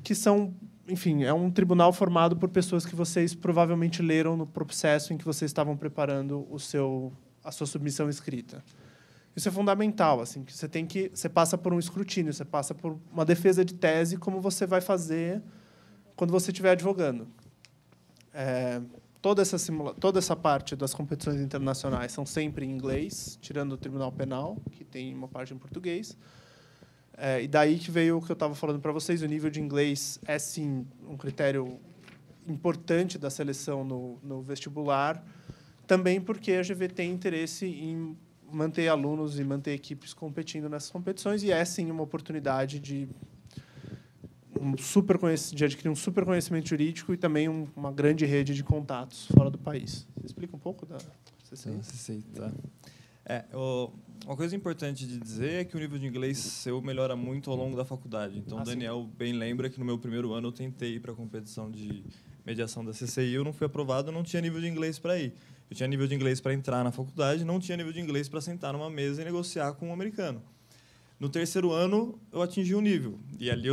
que são, enfim, é um tribunal formado por pessoas que vocês provavelmente leram no processo em que vocês estavam preparando a sua submissão escrita. Isso é fundamental, assim, que você passa por um escrutínio, você passa por uma defesa de tese, como você vai fazer quando você estiver advogando. Toda essa parte das competições internacionais são sempre em inglês, tirando o Tribunal Penal, que tem uma parte em português. E daí que veio o que eu estava falando para vocês, o nível de inglês é, sim, um critério importante da seleção no vestibular, também porque a GV tem interesse em manter alunos e manter equipes competindo nessas competições, e é, sim, uma oportunidade de adquirir um super conhecimento jurídico e também uma grande rede de contatos fora do país. Você explica um pouco da CCI? CCI, tá. Uma coisa importante de dizer é que o nível de inglês seu melhora muito ao longo da faculdade. Então, o Daniel bem lembra que no meu primeiro ano eu tentei ir para a competição de mediação da CCI, eu não fui aprovado, eu não tinha nível de inglês para ir. Eu tinha nível de inglês para entrar na faculdade, não tinha nível de inglês para sentar numa mesa e negociar com um americano. No terceiro ano, eu atingi um nível. E ali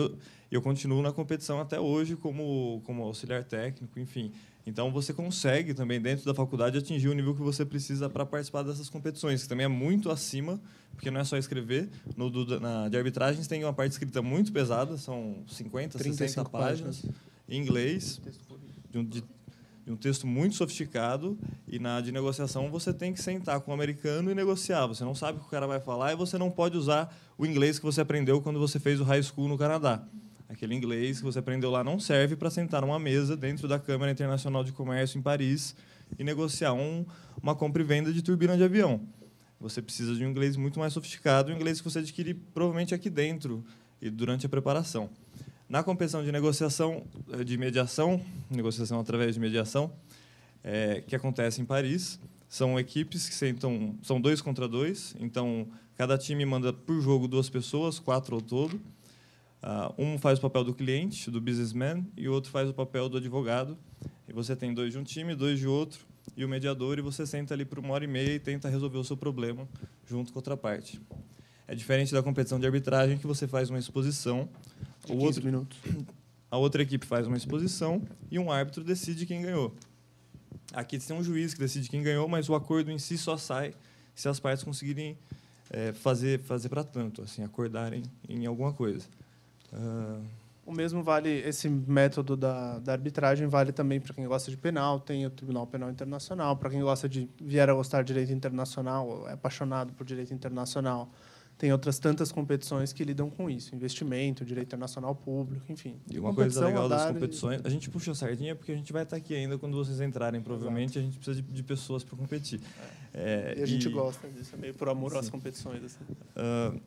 eu continuo na competição até hoje como auxiliar técnico, enfim. Então, você consegue também, dentro da faculdade, atingir o nível que você precisa para participar dessas competições, que também é muito acima, porque não é só escrever. De arbitragens tem uma parte escrita muito pesada, são 50, 60 páginas, em inglês, de um texto muito sofisticado, e na de negociação você tem que sentar com o americano e negociar. Você não sabe o que o cara vai falar e você não pode usar o inglês que você aprendeu quando você fez o high school no Canadá. Aquele inglês que você aprendeu lá não serve para sentar numa mesa dentro da Câmara Internacional de Comércio em Paris e negociar uma compra e venda de turbina de avião. Você precisa de um inglês muito mais sofisticado, um inglês que você adquire provavelmente aqui dentro e durante a preparação. Na competição de negociação através de mediação, que acontece em Paris, são equipes que são 2 contra 2, então cada time manda por jogo 2 pessoas, 4 ao todo. Um faz o papel do cliente, do businessman, e o outro faz o papel do advogado. E você tem 2 de um time, 2 de outro, e o mediador, e você senta ali por 1h30 e tenta resolver o seu problema junto com a outra parte. É diferente da competição de arbitragem, que você faz uma exposição. De 15 minutos. A outra equipe faz uma exposição e um árbitro decide quem ganhou. Aqui tem um juiz que decide quem ganhou, mas o acordo em si só sai se as partes conseguirem fazer para tanto, assim, acordarem em alguma coisa. O mesmo vale, esse método da arbitragem vale também para quem gosta de penal, tem o Tribunal Penal Internacional, para quem vier a gostar de direito internacional, é apaixonado por direito internacional, tem outras tantas competições que lidam com isso, investimento, direito internacional público, enfim. E uma coisa legal das competições, a gente puxa a sardinha porque a gente vai estar aqui ainda quando vocês entrarem, provavelmente. Exato. A gente precisa de pessoas para competir. E a gente gosta disso, é meio por amor às competições. Assim.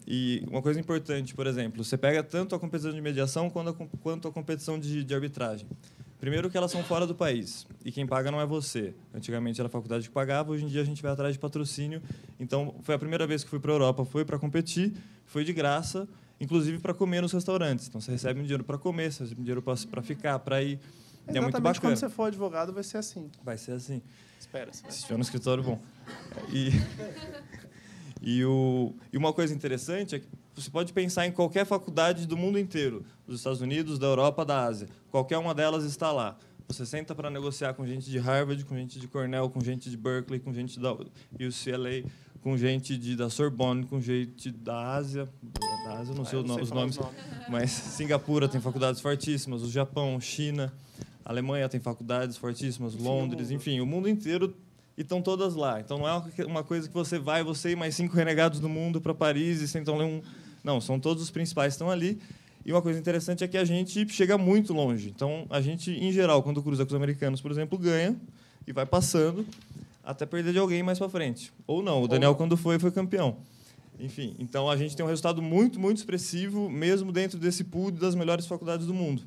E uma coisa importante, por exemplo, você pega tanto a competição de mediação quanto a competição de arbitragem. Primeiro que elas são fora do país, e quem paga não é você. Antigamente era a faculdade que pagava, hoje em dia a gente vai atrás de patrocínio. Então, foi a primeira vez que fui para a Europa, foi para competir, foi de graça, inclusive para comer nos restaurantes. Então, você recebe um dinheiro para comer, você recebe um dinheiro para ficar, para ir. E é muito bacana. Quando você for advogado, vai ser assim. Vai ser assim. Espera-se. Se estiver no escritório, bom. E uma coisa interessante é que você pode pensar em qualquer faculdade do mundo inteiro, dos Estados Unidos, da Europa, da Ásia. Qualquer uma delas está lá. Você senta para negociar com gente de Harvard, com gente de Cornell, com gente de Berkeley, com gente da UCLA, com gente da Sorbonne, com gente da Ásia. Da Ásia, não sei os nomes, mas Singapura tem faculdades fortíssimas, o Japão, China, a Alemanha tem faculdades fortíssimas, Londres, enfim, o mundo inteiro. E estão todas lá. Então, não é uma coisa que você e mais 5 renegados do mundo para Paris e sentam ler um... Não, são todos os principais que estão ali. E uma coisa interessante é que a gente chega muito longe. Então, a gente, em geral, quando cruza com os americanos, por exemplo, ganha e vai passando até perder de alguém mais para frente. Ou não. O Daniel, quando foi campeão. Enfim, então, a gente tem um resultado muito, muito expressivo, mesmo dentro desse pool das melhores faculdades do mundo.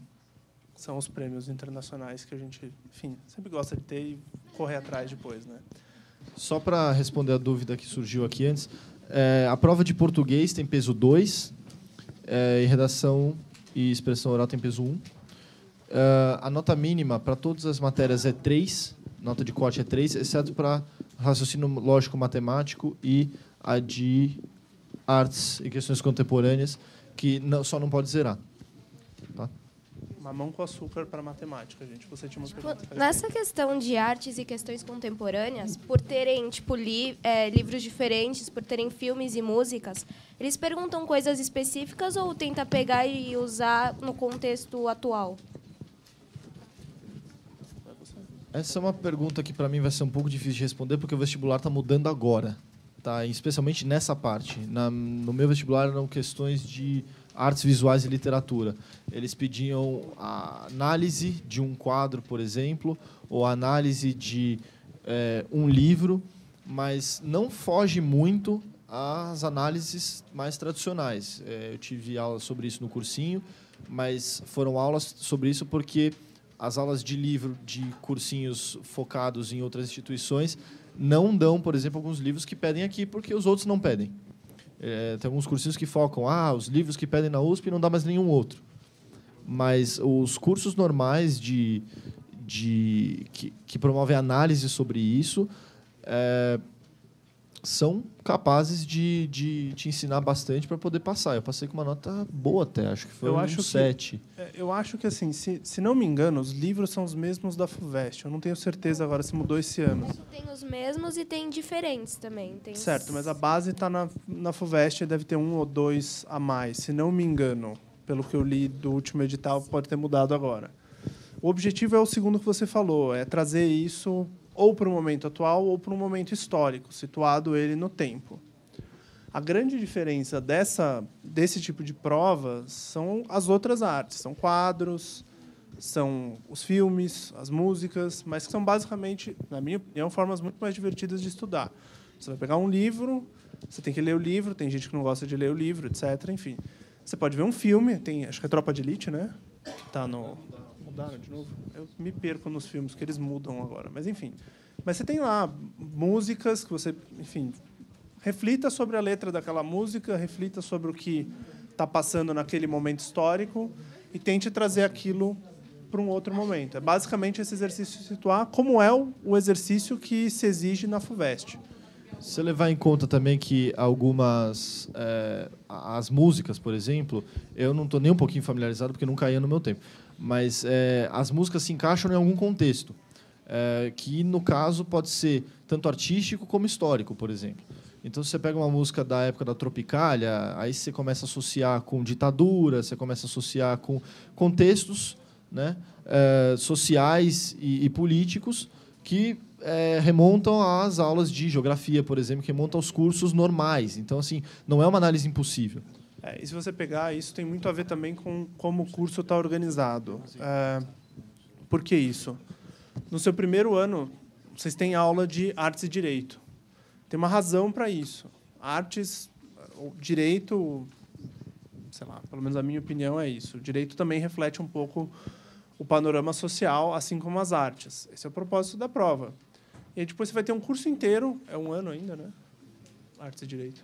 São os prêmios internacionais que a gente, enfim, sempre gosta de ter e correr atrás depois, né? Só para responder a dúvida que surgiu aqui antes, a prova de português tem peso 2, e redação e expressão oral tem peso 1. A nota mínima para todas as matérias é 3, nota de corte é 3, exceto para raciocínio lógico-matemático e a de artes e questões contemporâneas, que só não pode zerar. Tá? Mamão com açúcar para matemática, gente. Você tinha uma pergunta. Nessa questão de artes e questões contemporâneas, por terem livros diferentes, por terem filmes e músicas, eles perguntam coisas específicas ou tenta pegar e usar no contexto atual? Essa é uma pergunta que para mim vai ser um pouco difícil de responder, porque o vestibular está mudando agora, tá? Especialmente nessa parte. No meu vestibular eram questões de artes visuais e literatura. Eles pediam a análise de um quadro, por exemplo, ou a análise de um livro, mas não foge muito às análises mais tradicionais. Eu tive aulas sobre isso no cursinho, mas foram aulas sobre isso porque as aulas de livro de cursinhos focados em outras instituições não dão, por exemplo, alguns livros que pedem aqui, porque os outros não pedem. Tem alguns cursinhos que focam, os livros que pedem na USP não dá mais nenhum outro. Mas os cursos normais que promovem análise sobre isso são capazes de te ensinar bastante para poder passar. Eu passei com uma nota boa até, acho que foi um 7. Eu acho que, assim, se não me engano, os livros são os mesmos da FUVEST. Eu não tenho certeza agora se mudou esse ano. Tem os mesmos e tem diferentes também. Certo, mas a base está na FUVEST, deve ter 1 ou 2 a mais, se não me engano. Pelo que eu li do último edital, pode ter mudado agora. O objetivo é o segundo que você falou, é trazer isso ou para o momento atual ou para um momento histórico, situado ele no tempo. A grande diferença desse tipo de prova são as outras artes, são quadros, são os filmes, as músicas, mas que são basicamente, na minha opinião, formas muito mais divertidas de estudar. Você vai pegar um livro, você tem que ler o livro, tem gente que não gosta de ler o livro, etc. Enfim, você pode ver um filme, acho que é Tropa de Elite, né? Tá no... Mudaram de novo? Eu me perco nos filmes, que eles mudam agora. Mas, enfim. Mas você tem lá músicas que você, enfim, reflita sobre a letra daquela música, reflita sobre o que está passando naquele momento histórico e tente trazer aquilo para um outro momento. É basicamente esse exercício de situar como é o exercício que se exige na FUVEST. Se você levar em conta também que algumas... as músicas, por exemplo, eu não estou nem um pouquinho familiarizado, porque não caía no meu tempo. Mas as músicas se encaixam em algum contexto, que, no caso, pode ser tanto artístico como histórico, por exemplo. Então, se você pega uma música da época da Tropicália, aí você começa a associar com ditadura, você começa a associar com contextos, né, sociais e políticos que remontam às aulas de geografia, por exemplo, que remontam aos cursos normais. Então, assim, não é uma análise impossível. E se você pegar, isso tem muito a ver também com como o curso está organizado. Por que isso? No seu primeiro ano, vocês têm aula de artes e direito. Tem uma razão para isso. Artes, o direito, sei lá, pelo menos a minha opinião é isso. O direito também reflete um pouco o panorama social, assim como as artes. Esse é o propósito da prova. E aí depois você vai ter um curso inteiro, é 1 ano ainda, né? Artes e Direito.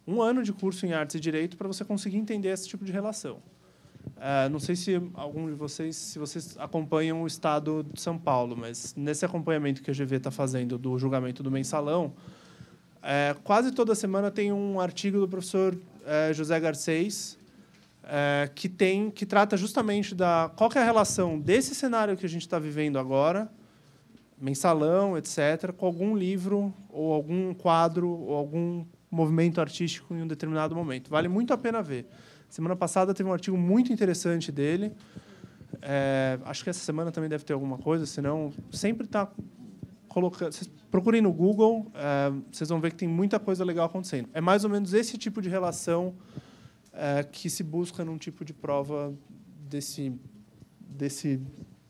1 ano de curso em Artes e Direito para você conseguir entender esse tipo de relação. Não sei se algum de vocês, se vocês acompanham o Estado de São Paulo, mas nesse acompanhamento que a GV está fazendo do julgamento do Mensalão, quase toda semana tem um artigo do professor José Garcês, que trata justamente qual que é a relação desse cenário que a gente está vivendo agora, Mensalão, etc., com algum livro, ou algum quadro, ou algum movimento artístico em um determinado momento. Vale muito a pena ver. Semana passada teve um artigo muito interessante dele. Acho que essa semana também deve ter alguma coisa, senão sempre está colocando... Vocês procurem no Google, vocês vão ver que tem muita coisa legal acontecendo. É mais ou menos esse tipo de relação que se busca num tipo de prova desse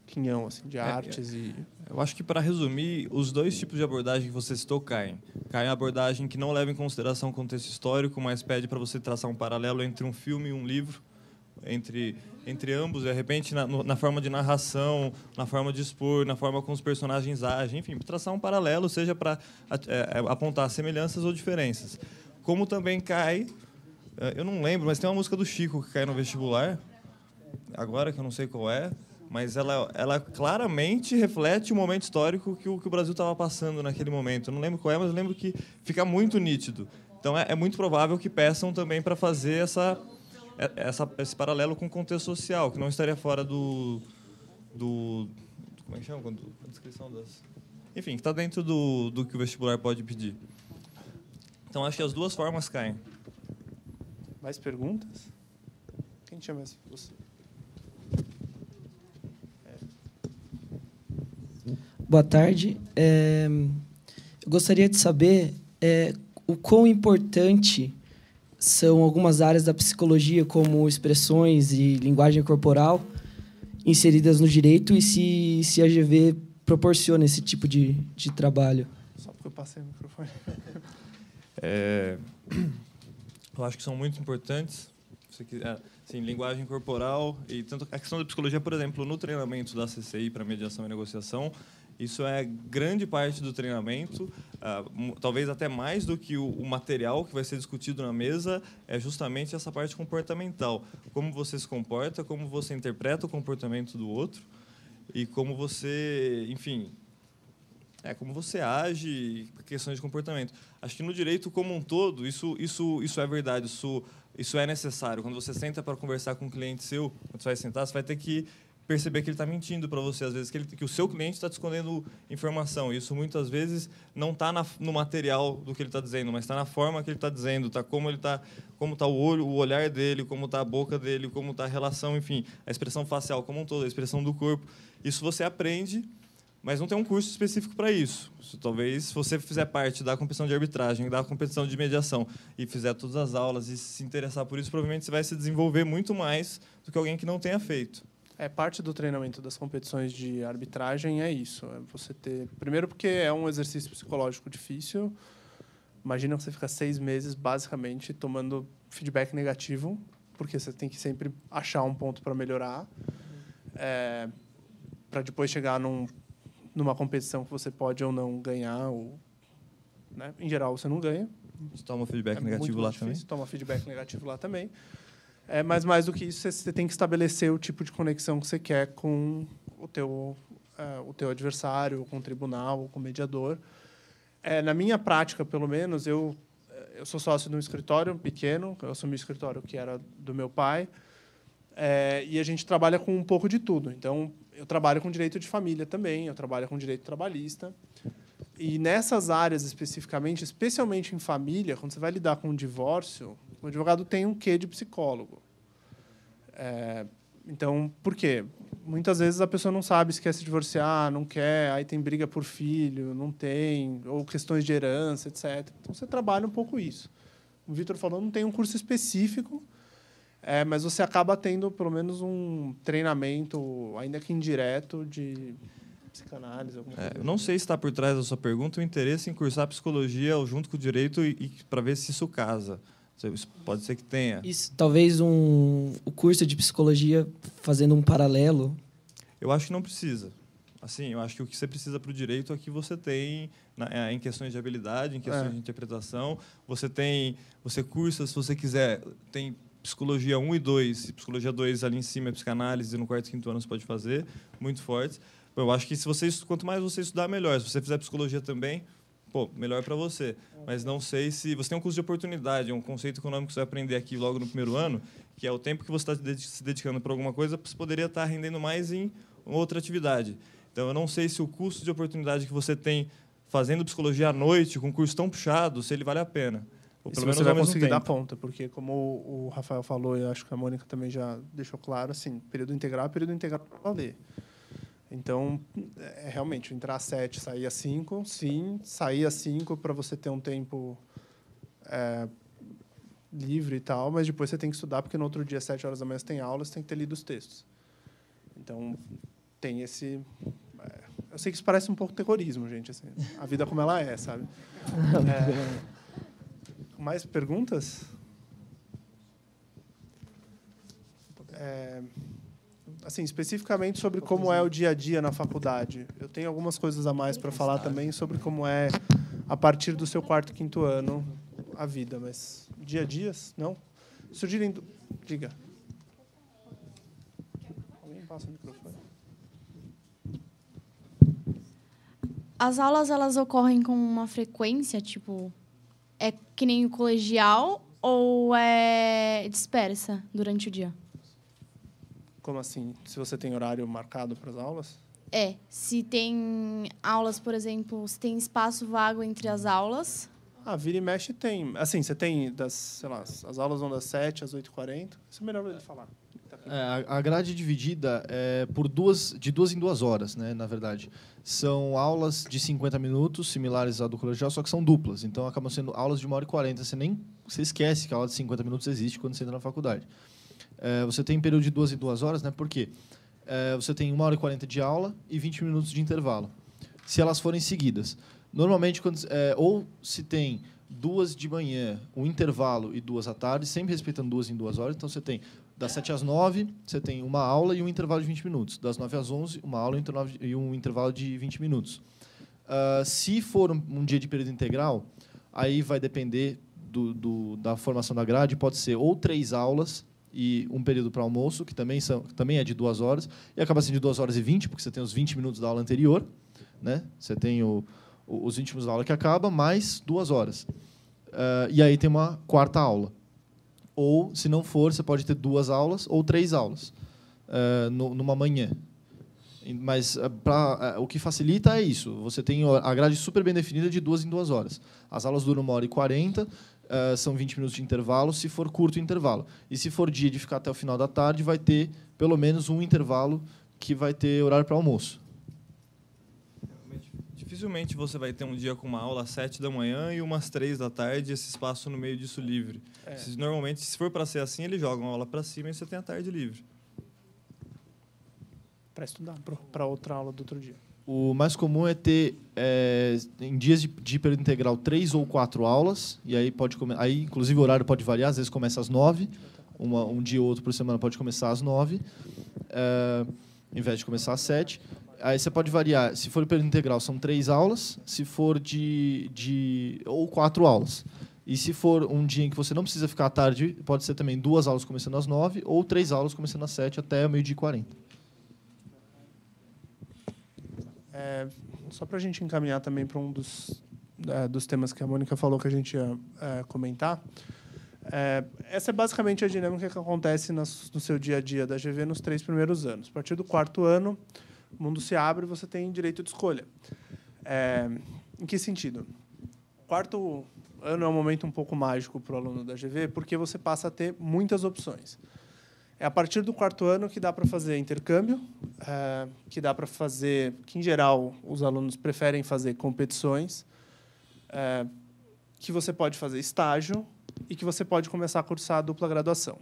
quinhão, assim, de artes e... Eu acho que, para resumir, os 2 tipos de abordagem que você citou caem. Cai a abordagem que não leva em consideração o contexto histórico, mas pede para você traçar um paralelo entre um filme e um livro, entre ambos, de repente, na forma de narração, na forma de expor, na forma como os personagens agem, enfim, traçar um paralelo, seja para apontar semelhanças ou diferenças. Como também cai, eu não lembro, mas tem uma música do Chico que cai no vestibular, agora que eu não sei qual é, mas ela claramente reflete o momento histórico que o Brasil estava passando naquele momento. Eu não lembro qual é, mas eu lembro que fica muito nítido. Então, é muito provável que peçam também para fazer esse paralelo com o contexto social, que não estaria fora do como é que chama? A descrição das... Enfim, que está dentro do que o vestibular pode pedir. Então, acho que as 2 formas caem. Mais perguntas? Quem chama essa? Você. Boa tarde. Eu gostaria de saber o quão importante são algumas áreas da psicologia, como expressões e linguagem corporal, inseridas no direito, e se a GV proporciona esse tipo de trabalho. Só porque eu passei o microfone. Eu acho que são muito importantes. Sim, linguagem corporal e tanto a questão da psicologia, por exemplo, no treinamento da CCI para mediação e negociação, isso é grande parte do treinamento, talvez até mais do que o material que vai ser discutido na mesa, é justamente essa parte comportamental. Como você se comporta, como você interpreta o comportamento do outro e como você, enfim, como você age, questões de comportamento. Acho que no direito como um todo, isso é verdade, isso é necessário. Quando você senta para conversar com um cliente seu, quando você vai sentar, você vai ter que perceber que ele está mentindo para você, às vezes, que o seu cliente está te escondendo informação. Isso, muitas vezes, não está no material do que ele está dizendo, mas está na forma que ele está dizendo, como está o olhar dele, como está a boca dele, como está a relação, enfim, a expressão facial como um todo, a expressão do corpo. Isso você aprende, mas não tem um curso específico para isso. Talvez, se você fizer parte da competição de arbitragem, da competição de mediação, e fizer todas as aulas e se interessar por isso, provavelmente você vai se desenvolver muito mais do que alguém que não tenha feito. Parte do treinamento das competições de arbitragem é isso. Você ter... Primeiro, porque é um exercício psicológico difícil. Imagina você ficar 6 meses, basicamente, tomando feedback negativo, porque você tem que sempre achar um ponto para melhorar, para depois chegar numa competição que você pode ou não ganhar. Né? Em geral, você não ganha. Você toma feedback negativo lá também? Toma feedback negativo lá também. Mas, mais do que isso, você tem que estabelecer o tipo de conexão que você quer com o teu adversário, com o tribunal, com o mediador. Na minha prática, pelo menos, eu sou sócio de um escritório pequeno, eu assumi o escritório que era do meu pai, e a gente trabalha com um pouco de tudo. Então, eu trabalho com direito de família também, eu trabalho com direito trabalhista. E nessas áreas especificamente, especialmente em família, quando você vai lidar com um divórcio, o advogado tem um quê de psicólogo. Então, por quê? Muitas vezes a pessoa não sabe se quer se divorciar, não quer, aí tem briga por filho, não tem, ou questões de herança, etc. Então, você trabalha um pouco isso. O Vitor falou, não tem um curso específico, mas você acaba tendo, pelo menos, um treinamento, ainda que indireto, de psicanálise. Eu não sei se está por trás da sua pergunta o interesse em cursar psicologia junto com o direito e para ver se isso casa. Pode ser que tenha. Isso, talvez o curso de psicologia fazendo um paralelo. Eu acho que não precisa. Assim, eu acho que o que você precisa para o direito é que você tem em questões de habilidade, em questões de interpretação, você cursa, se você quiser, tem psicologia 1 e 2, psicologia 2 ali em cima é psicanálise, no quarto e quinto ano você pode fazer, muito fortes. Eu acho que quanto mais você estudar, melhor. Se você fizer psicologia também, melhor para você. Mas não sei se... Você tem um curso de oportunidade, um conceito econômico que você vai aprender aqui logo no primeiro ano, que é o tempo que você está se dedicando para alguma coisa, você poderia estar rendendo mais em outra atividade. Então, eu não sei se o custo de oportunidade que você tem fazendo psicologia à noite, com um curso tão puxado, se ele vale a pena. Ou pelo menos você vai conseguir dar tempo. conta, porque como o Rafael falou, e eu acho que a Mônica também já deixou claro, assim, período integral para valer. Então, realmente, entrar às 7, sair às 5, sim, sair às 5 para você ter um tempo livre e tal, mas depois você tem que estudar, porque no outro dia, às 7 horas da manhã, você tem aula, você tem que ter lido os textos. Então, tem esse... eu sei que isso parece um pouco terrorismo, gente, assim, a vida como ela é, sabe? Mais perguntas? Assim, especificamente sobre como é o dia a dia na faculdade. Eu tenho algumas coisas a mais para falar também sobre como é, a partir do seu quarto, quinto ano, a vida. Mas dia a dia, não? Surgirem... Diga. Alguém passa o microfone? As aulas, elas ocorrem com uma frequência, tipo... É que nem o colegial ou é dispersa durante o dia? Como assim? Se você tem horário marcado para as aulas? Se tem aulas, por exemplo, se tem espaço vago entre as aulas. Vira e mexe tem. Assim, você tem, sei lá, as aulas vão das 7 às 8h40. Isso é melhor ele falar. A grade é dividida de 2 em 2 horas, né, na verdade. São aulas de 50 minutos, similares à do colegial, só que são duplas. Então, acabam sendo aulas de 1h40. Você esquece que a aula de 50 minutos existe quando você entra na faculdade. Você tem período de 2 em 2 horas, né? Por quê? Você tem 1h40 de aula e 20 minutos de intervalo, se elas forem seguidas. Normalmente, ou se tem 2 de manhã, um intervalo e 2 à tarde, sempre respeitando 2 em 2 horas. Então, você tem das 7 às 9, você tem uma aula e um intervalo de 20 minutos. Das 9 às 11, uma aula e um intervalo de 20 minutos. Se for um dia de período integral, aí vai depender da formação da grade. Pode ser ou 3 aulas e um período para almoço, que também é de 2 horas, e acaba sendo de 2h20, porque você tem os 20 minutos da aula anterior, né? Você tem os 20 minutos da aula que acaba, mais 2 horas. E aí tem uma quarta aula. Ou, se não for, você pode ter 2 aulas ou 3 aulas numa manhã. Mas o que facilita é isso. Você tem a grade super bem definida de 2 em 2 horas. As aulas duram 1h40, são 20 minutos de intervalo, se for curto o intervalo. E se for dia de ficar até o final da tarde, vai ter pelo menos um intervalo que vai ter horário para almoço. Dificilmente você vai ter um dia com uma aula às 7 da manhã e umas 3 da tarde, esse espaço no meio disso livre. Normalmente, se for para ser assim, eles jogam a aula para cima e você tem a tarde livre. Para estudar, para outra aula do outro dia. O mais comum é ter, em dias de período integral, 3 ou 4 aulas. E aí, inclusive, o horário pode variar. Às vezes começa às 9. Um dia ou outro por semana pode começar às 9, em vez de começar às 7. Aí você pode variar. Se for período integral, são 3 aulas. Se for ou 4 aulas. E se for um dia em que você não precisa ficar à tarde, pode ser também 2 aulas começando às 9 ou 3 aulas começando às 7 até 12h40. Só para a gente encaminhar também para um dos temas que a Mônica falou que a gente ia comentar. Essa é basicamente a dinâmica que acontece no seu dia a dia da GV nos 3 primeiros anos. A partir do 4º ano, o mundo se abre e você tem direito de escolha. Em que sentido? O 4º ano é um momento um pouco mágico para o aluno da GV, porque você passa a ter muitas opções. É a partir do 4º ano que dá para fazer intercâmbio, que dá para fazer, que em geral os alunos preferem fazer competições, que você pode fazer estágio e que você pode começar a cursar a dupla graduação.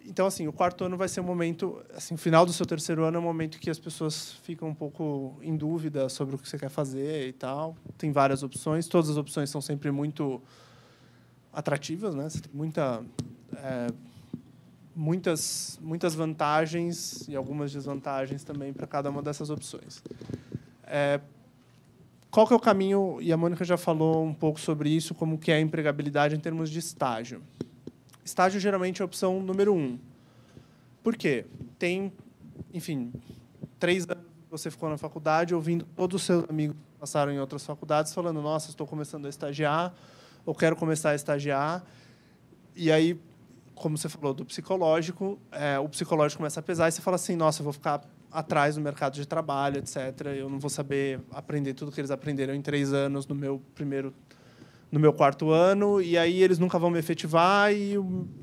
Então, assim, o 4º ano vai ser um momento, assim, o final do seu 3º ano é um momento que as pessoas ficam um pouco em dúvida sobre o que você quer fazer e tal. Tem várias opções, todas as opções são sempre muito atrativas, né? Você tem muitas vantagens e algumas desvantagens também para cada uma dessas opções. Qual que é o caminho? E a Mônica já falou um pouco sobre isso, como que é a empregabilidade em termos de estágio. Estágio geralmente é a opção número 1. Por quê? Tem, enfim, 3 anos que você ficou na faculdade ouvindo todos os seus amigos que passaram em outras faculdades falando, nossa, estou começando a estagiar, ou quero começar a estagiar. E aí, como você falou do psicológico, o psicológico começa a pesar e você fala assim, nossa, eu vou ficar atrás no mercado de trabalho, etc. Eu não vou saber aprender tudo que eles aprenderam em 3 anos no meu 4º ano, e aí eles nunca vão me efetivar e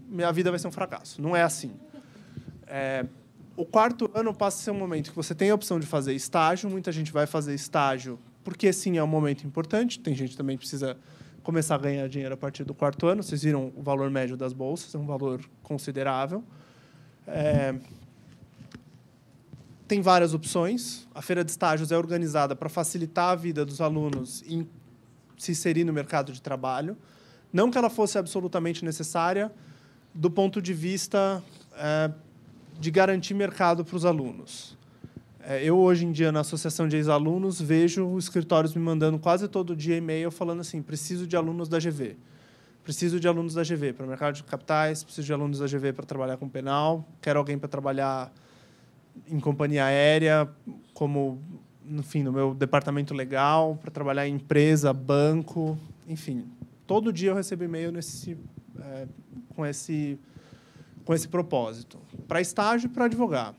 minha vida vai ser um fracasso. Não é assim. O 4º ano passa a ser um momento que você tem a opção de fazer estágio. Muita gente vai fazer estágio porque, sim, é um momento importante. Tem gente também que precisa começar a ganhar dinheiro a partir do 4º ano. Vocês viram o valor médio das bolsas, é um valor considerável. Tem várias opções. A feira de estágios é organizada para facilitar a vida dos alunos em se inserir no mercado de trabalho. Não que ela fosse absolutamente necessária do ponto de vista de garantir mercado para os alunos. Eu, hoje em dia, na Associação de Ex-Alunos, vejo escritórios me mandando quase todo dia e-mail falando assim, preciso de alunos da GV. Preciso de alunos da GV para o mercado de capitais, preciso de alunos da GV para trabalhar com penal, quero alguém para trabalhar em companhia aérea, como, enfim, no meu departamento legal, para trabalhar em empresa, banco, enfim. Todo dia eu recebo e-mail com esse propósito. Para estágio e para advogar.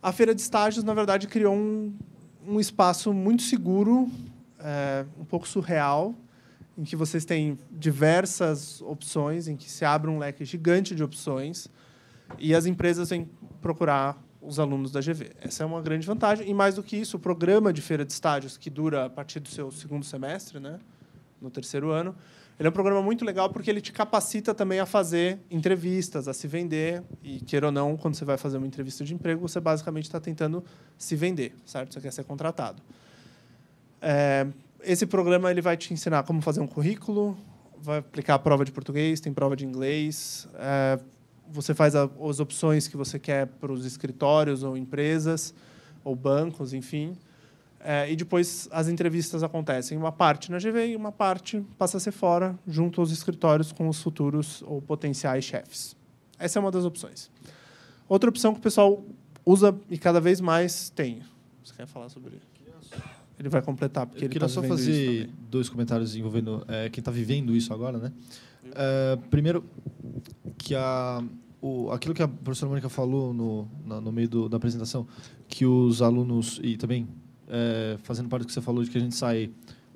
A feira de estágios, na verdade, criou um espaço muito seguro, um pouco surreal, em que vocês têm diversas opções, em que se abre um leque gigante de opções, e as empresas vêm procurar os alunos da GV. Essa é uma grande vantagem. E, mais do que isso, o programa de feira de estágios, que dura a partir do seu 2º semestre, né, no 3º ano, ele é um programa muito legal porque ele te capacita também a fazer entrevistas, a se vender. E, queira ou não, quando você vai fazer uma entrevista de emprego, você basicamente está tentando se vender, certo? Você quer ser contratado. Esse programa ele vai te ensinar como fazer um currículo, vai aplicar a prova de português, tem prova de inglês, você faz as opções que você quer para os escritórios ou empresas ou bancos, enfim. E depois as entrevistas acontecem. Uma parte na GV e uma parte passa a ser fora, junto aos escritórios com os futuros ou potenciais chefes. Essa é uma das opções. Outra opção que o pessoal usa e cada vez mais tem. Você quer falar sobre isso? Ele vai completar, porque ele está vivendo isso. Eu queria só fazer 2 comentários envolvendo quem está vivendo isso agora, né? Primeiro, que aquilo que a professora Mônica falou no meio da apresentação, que os alunos, e também fazendo parte do que você falou, de que a gente sai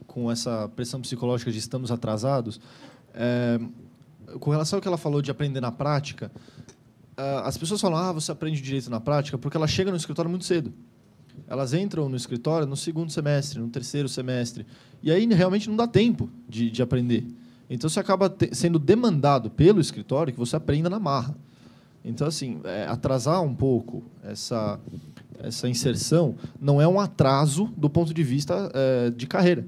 com essa pressão psicológica de estamos atrasados, com relação ao que ela falou de aprender na prática, as pessoas falam, você aprende direito na prática, porque ela chega no escritório muito cedo. Elas entram no escritório no 2º semestre, no 3º semestre, e aí realmente não dá tempo de aprender. Então, você acaba sendo demandado pelo escritório que você aprenda na marra. Então, assim, atrasar um pouco essa inserção não é um atraso do ponto de vista de carreira.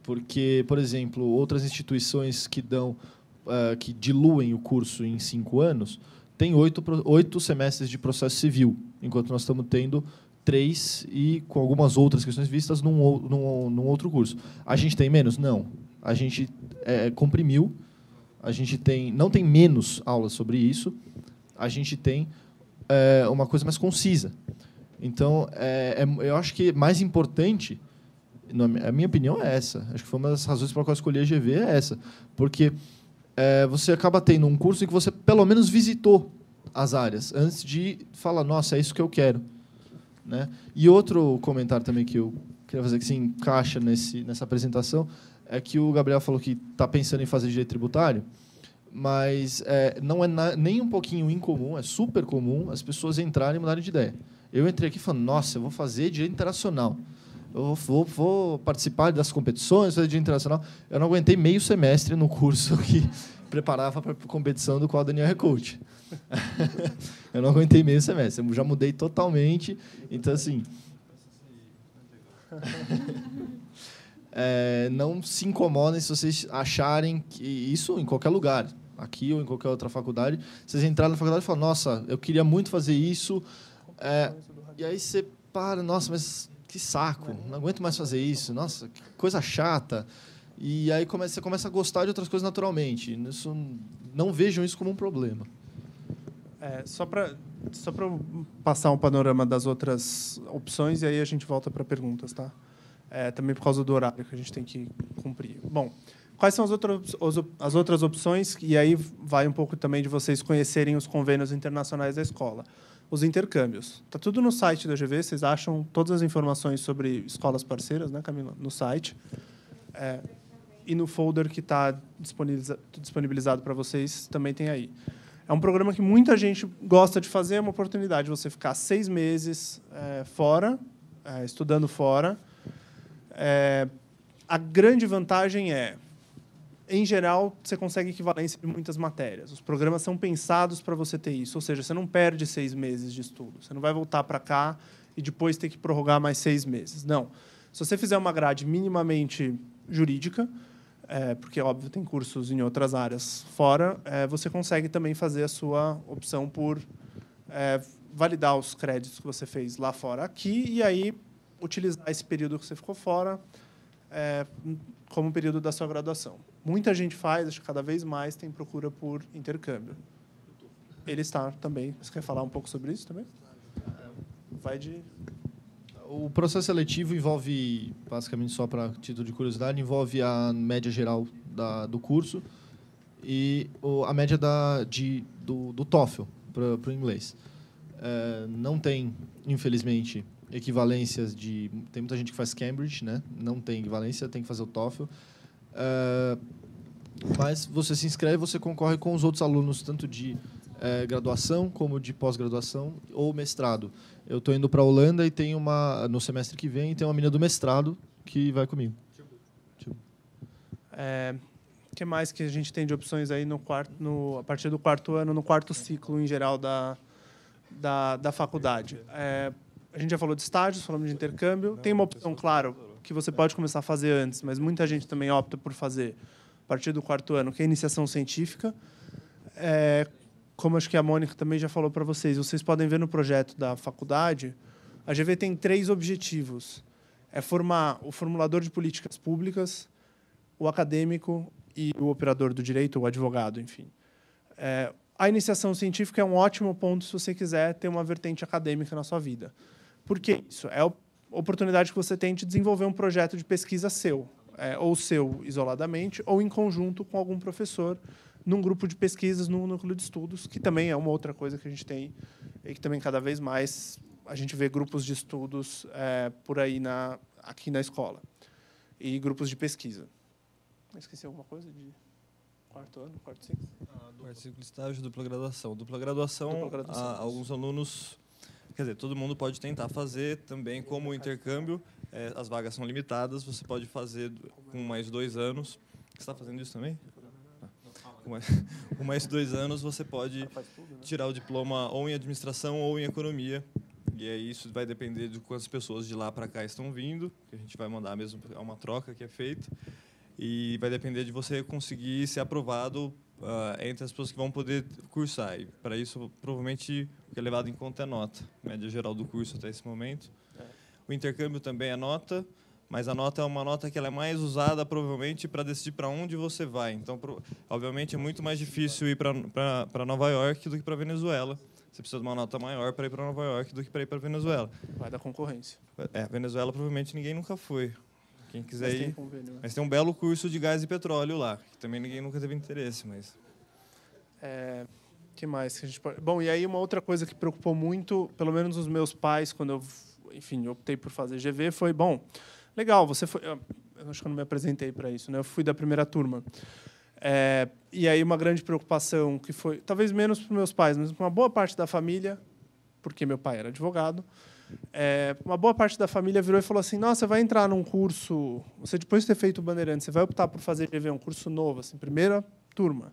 Porque, por exemplo, outras instituições que diluem o curso em 5 anos têm 8 semestres de processo civil, enquanto nós estamos tendo 3 e com algumas outras questões vistas num outro curso. A gente tem menos? Não. A gente comprimiu, a gente não tem menos aulas sobre isso, a gente tem uma coisa mais concisa. Então, eu acho que mais importante, a minha opinião é essa, acho que foi uma das razões pela qual eu escolhi a GV, é essa, porque você acaba tendo um curso em que você, pelo menos, visitou as áreas, antes de falar, nossa, é isso que eu quero. Né? E outro comentário também que eu queria fazer, que se encaixa nessa apresentação, é que o Gabriel falou que está pensando em fazer direito tributário, mas não é nem um pouquinho incomum, é super comum as pessoas entrarem e mudarem de ideia. Eu entrei aqui falando, nossa, eu vou fazer direito internacional, eu vou participar das competições, fazer direito internacional. Eu não aguentei meio semestre no curso que preparava para a competição do qual o Daniel é coach. Eu não aguentei meio semestre, eu já mudei totalmente. Então, assim... não se incomodem se vocês acharem que isso em qualquer lugar. aqui ou em qualquer outra faculdade, vocês entraram na faculdade e falaram, nossa, eu queria muito fazer isso, e aí você para, nossa, mas que saco, não aguento mais fazer isso, nossa, que coisa chata. E aí você começa a gostar de outras coisas naturalmente. Não vejam isso como um problema. Só para passar um panorama das outras opções, e aí a gente volta para perguntas, tá? Também por causa do horário que a gente tem que cumprir. Bom, quais são as outras opções? E aí vai um pouco também de vocês conhecerem os convênios internacionais da escola. Os intercâmbios. Está tudo no site da GV, vocês acham todas as informações sobre escolas parceiras, né, Camila? No site. E no folder que está disponibilizado para vocês, também tem aí. É um programa que muita gente gosta de fazer, é uma oportunidade de você ficar 6 meses fora, estudando fora. A grande vantagem em geral, você consegue equivalência de muitas matérias. Os programas são pensados para você ter isso, ou seja, você não perde 6 meses de estudo. Você não vai voltar para cá e depois ter que prorrogar mais 6 meses. Não. Se você fizer uma grade minimamente jurídica, porque, óbvio, tem cursos em outras áreas fora, você consegue também fazer a sua opção por validar os créditos que você fez lá fora aqui e aí utilizar esse período que você ficou fora como período da sua graduação. Muita gente faz, acho que cada vez mais tem procura por intercâmbio. Ele está também. Você quer falar um pouco sobre isso também? O processo seletivo envolve, basicamente, só para título de curiosidade, envolve a média geral do curso e a média do TOEFL para o inglês. Não tem, infelizmente, equivalências de... Tem muita gente que faz Cambridge, né? Não tem equivalência, tem que fazer o TOEFL. Mas você se inscreve, você concorre com os outros alunos, tanto de graduação como de pós-graduação ou mestrado. Eu estou indo para a Holanda e tem no semestre que vem tem uma menina do mestrado que vai comigo. O que mais que a gente tem de opções aí a partir do 4º ano, no 4º ciclo em geral da faculdade? A gente já falou de estágios, falamos de intercâmbio. Tem uma opção, claro, que você pode começar a fazer antes, mas muita gente também opta por fazer a partir do 4º ano, que é a iniciação científica. Como acho que a Mônica também já falou para vocês podem ver no projeto da faculdade, a GV tem 3 objetivos. Formar o formulador de políticas públicas, o acadêmico e o operador do direito, o advogado, enfim. A iniciação científica é um ótimo ponto se você quiser ter uma vertente acadêmica na sua vida. Por que isso? É a oportunidade que você tem de desenvolver um projeto de pesquisa seu, ou seu isoladamente, ou em conjunto com algum professor, num grupo de pesquisas, num núcleo de estudos, que também é uma outra coisa que a gente tem, e que também cada vez mais a gente vê grupos de estudos por aí aqui na escola, e grupos de pesquisa. Esqueci alguma coisa de 4º ano, 4º ciclo? Quarto ciclo de estágio, dupla graduação. Dupla graduação, alguns alunos... Quer dizer, todo mundo pode tentar fazer também como intercâmbio. As vagas são limitadas, você pode fazer com mais 2 anos. Você está fazendo isso também? Com mais 2 anos, você pode tirar o diploma ou em administração ou em economia. E aí isso vai depender de quantas pessoas de lá para cá estão vindo, que a gente vai mandar mesmo, é uma troca que é feita. E vai depender de você conseguir ser aprovado entre as pessoas que vão poder cursar. E para isso, provavelmente, o que é levado em conta é a nota, média geral do curso até esse momento. O intercâmbio também é nota, mas a nota é uma nota que ela é mais usada, provavelmente, para decidir para onde você vai. Então, obviamente, é muito mais difícil ir para Nova York do que para Venezuela. Você precisa de uma nota maior para ir para Nova York do que para ir para Venezuela. Vai dar concorrência. Venezuela, provavelmente, ninguém nunca foi. Quem quiser ir. Convênio, né? Mas tem um belo curso de gás e petróleo lá, que também ninguém nunca teve interesse, mas... Que mais que a gente pode... Bom, e aí uma outra coisa que preocupou muito, pelo menos os meus pais, quando eu optei por fazer GV, foi, bom, legal, você foi... Eu acho que eu não me apresentei para isso, né? Eu fui da primeira turma. E aí uma grande preocupação que foi, talvez menos para os meus pais, mas para uma boa parte da família, porque meu pai era advogado, uma boa parte da família virou e falou assim, nossa, você vai entrar num curso, você depois de ter feito o Bandeirantes, você vai optar por fazer GV, um curso novo, assim, primeira turma.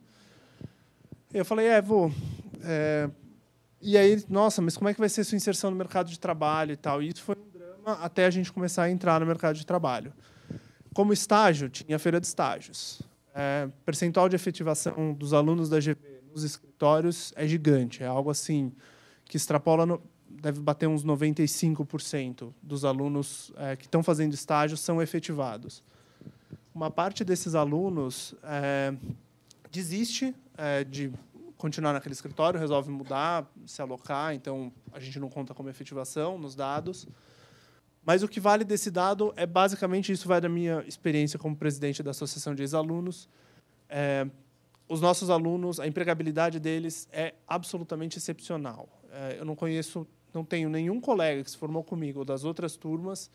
Eu falei, vou. E aí, nossa, mas como é que vai ser sua inserção no mercado de trabalho e tal? E isso foi um drama até a gente começar a entrar no mercado de trabalho. Como estágio, tinha a feira de estágios. Percentual de efetivação dos alunos da GV nos escritórios é gigante. É algo assim que extrapola, deve bater uns 95% dos alunos que estão fazendo estágio são efetivados. Uma parte desses alunos desiste de continuar naquele escritório, resolve mudar, se alocar, então a gente não conta como efetivação nos dados. Mas o que vale desse dado é basicamente, isso vai da minha experiência como presidente da Associação de Ex-Alunos, os nossos alunos, a empregabilidade deles é absolutamente excepcional. Eu não tenho nenhum colega que se formou comigo ou das outras turmas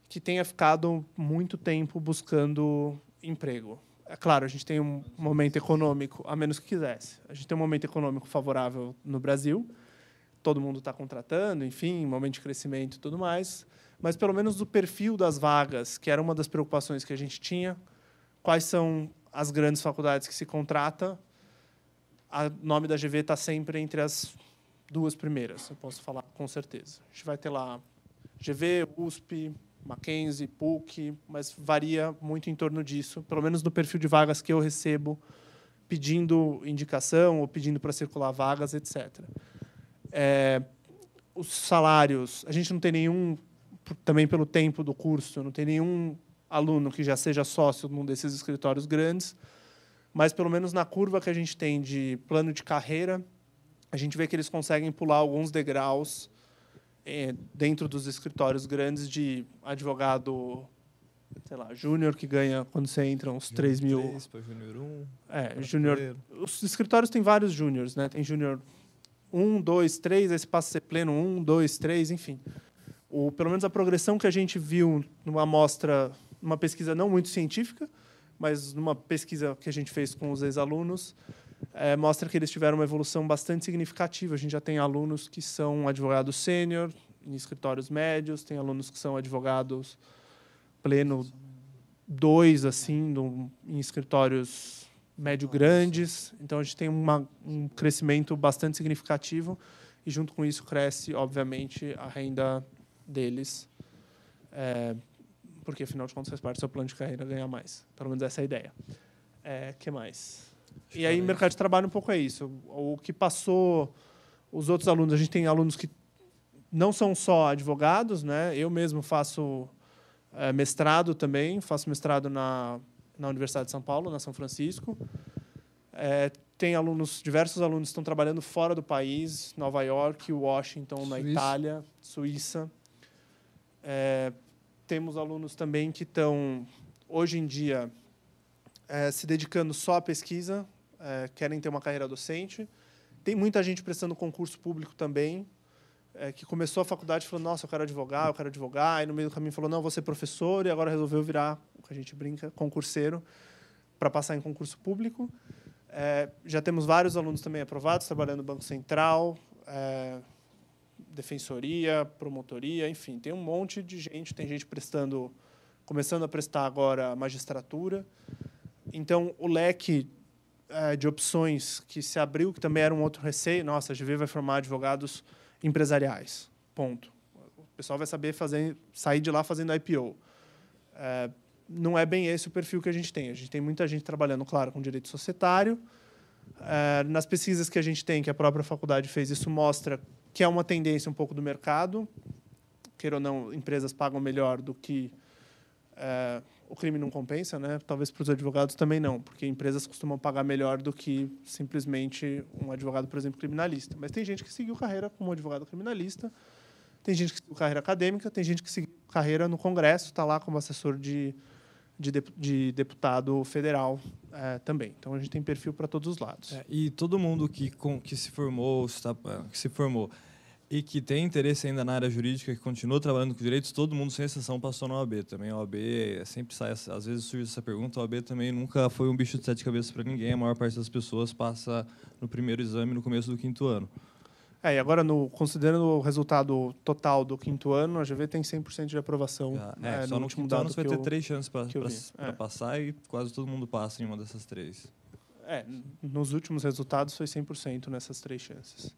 que tenha ficado muito tempo buscando emprego. É claro, a gente tem um momento econômico, a menos que quisesse. A gente tem um momento econômico favorável no Brasil, todo mundo está contratando, enfim, momento de crescimento e tudo mais, mas pelo menos o perfil das vagas, que era uma das preocupações que a gente tinha, quais são as grandes faculdades que se contrata, o nome da GV está sempre entre as 2 primeiras, eu posso falar com certeza. A gente vai ter lá GV, USP, Mackenzie, PUC, mas varia muito em torno disso, pelo menos no perfil de vagas que eu recebo, pedindo indicação ou pedindo para circular vagas, etc. Os salários, a gente não tem nenhum, também pelo tempo do curso, não tem nenhum aluno que já seja sócio num desses escritórios grandes, mas pelo menos na curva que a gente tem de plano de carreira, a gente vê que eles conseguem pular alguns degraus dentro dos escritórios grandes de advogado, sei lá, júnior, que ganha, quando você entra, uns 3 mil... Júnior 1. Júnior... Os escritórios têm vários júniores, né? Tem júnior 1, 2, 3, aí você passa a ser pleno 1, 2, 3, enfim. Pelo menos a progressão que a gente viu numa amostra, numa pesquisa não muito científica, mas numa pesquisa que a gente fez com os ex-alunos, mostra que eles tiveram uma evolução bastante significativa. A gente já tem alunos que são advogados sênior, em escritórios médios, tem alunos que são advogados pleno 2, assim, em escritórios médio-grandes. Então, a gente tem um crescimento bastante significativo e, junto com isso, cresce, obviamente, a renda deles, porque, afinal de contas, faz parte do seu plano de carreira ganhar mais. Pelo menos essa é a ideia. Que mais? E aí, mercado de trabalho, um pouco é isso. O que passou, os outros alunos, a gente tem alunos que não são só advogados, né? Eu mesmo faço mestrado também, faço mestrado na Universidade de São Paulo, na São Francisco. Tem diversos alunos que estão trabalhando fora do país, Nova York, Washington, na Itália, Suíça. Temos alunos também que estão, hoje em dia, se dedicando só à pesquisa, querem ter uma carreira docente. Tem muita gente prestando concurso público também, que começou a faculdade e falou, nossa, eu quero advogar, e no meio do caminho falou, não, vou ser professor, e agora resolveu virar, o que a gente brinca, concurseiro, para passar em concurso público. Já temos vários alunos também aprovados, trabalhando no Banco Central, defensoria, promotoria, enfim, tem um monte de gente, tem gente começando a prestar agora magistratura. Então, o leque de opções que se abriu, que também era um outro receio, nossa, a GV vai formar advogados empresariais, ponto. O pessoal vai saber sair de lá fazendo IPO. Não é bem esse o perfil que a gente tem. A gente tem muita gente trabalhando, claro, com direito societário. Nas pesquisas que a gente tem, que a própria faculdade fez, isso mostra que é uma tendência um pouco do mercado. Queira ou não, empresas pagam melhor do que... o crime não compensa, né? Talvez para os advogados também não, porque empresas costumam pagar melhor do que simplesmente um advogado, por exemplo, criminalista. Mas tem gente que seguiu carreira como advogado criminalista, tem gente que seguiu carreira acadêmica, tem gente que seguiu carreira no Congresso, está lá como assessor de deputado federal também. Então, a gente tem perfil para todos os lados. E todo mundo que se formou, e que tem interesse ainda na área jurídica, que continua trabalhando com direitos, todo mundo, sem exceção, passou na OAB também. A OAB sempre sai, às vezes surge essa pergunta, a OAB também nunca foi um bicho de 7 cabeças para ninguém, a maior parte das pessoas passa no primeiro exame no começo do 5º ano. E agora, considerando o resultado total do 5º ano, a GV tem 100% de aprovação. Só no 5º ano você vai ter 3 chances para passar e quase todo mundo passa em uma dessas 3. Nos últimos resultados foi 100% nessas 3 chances.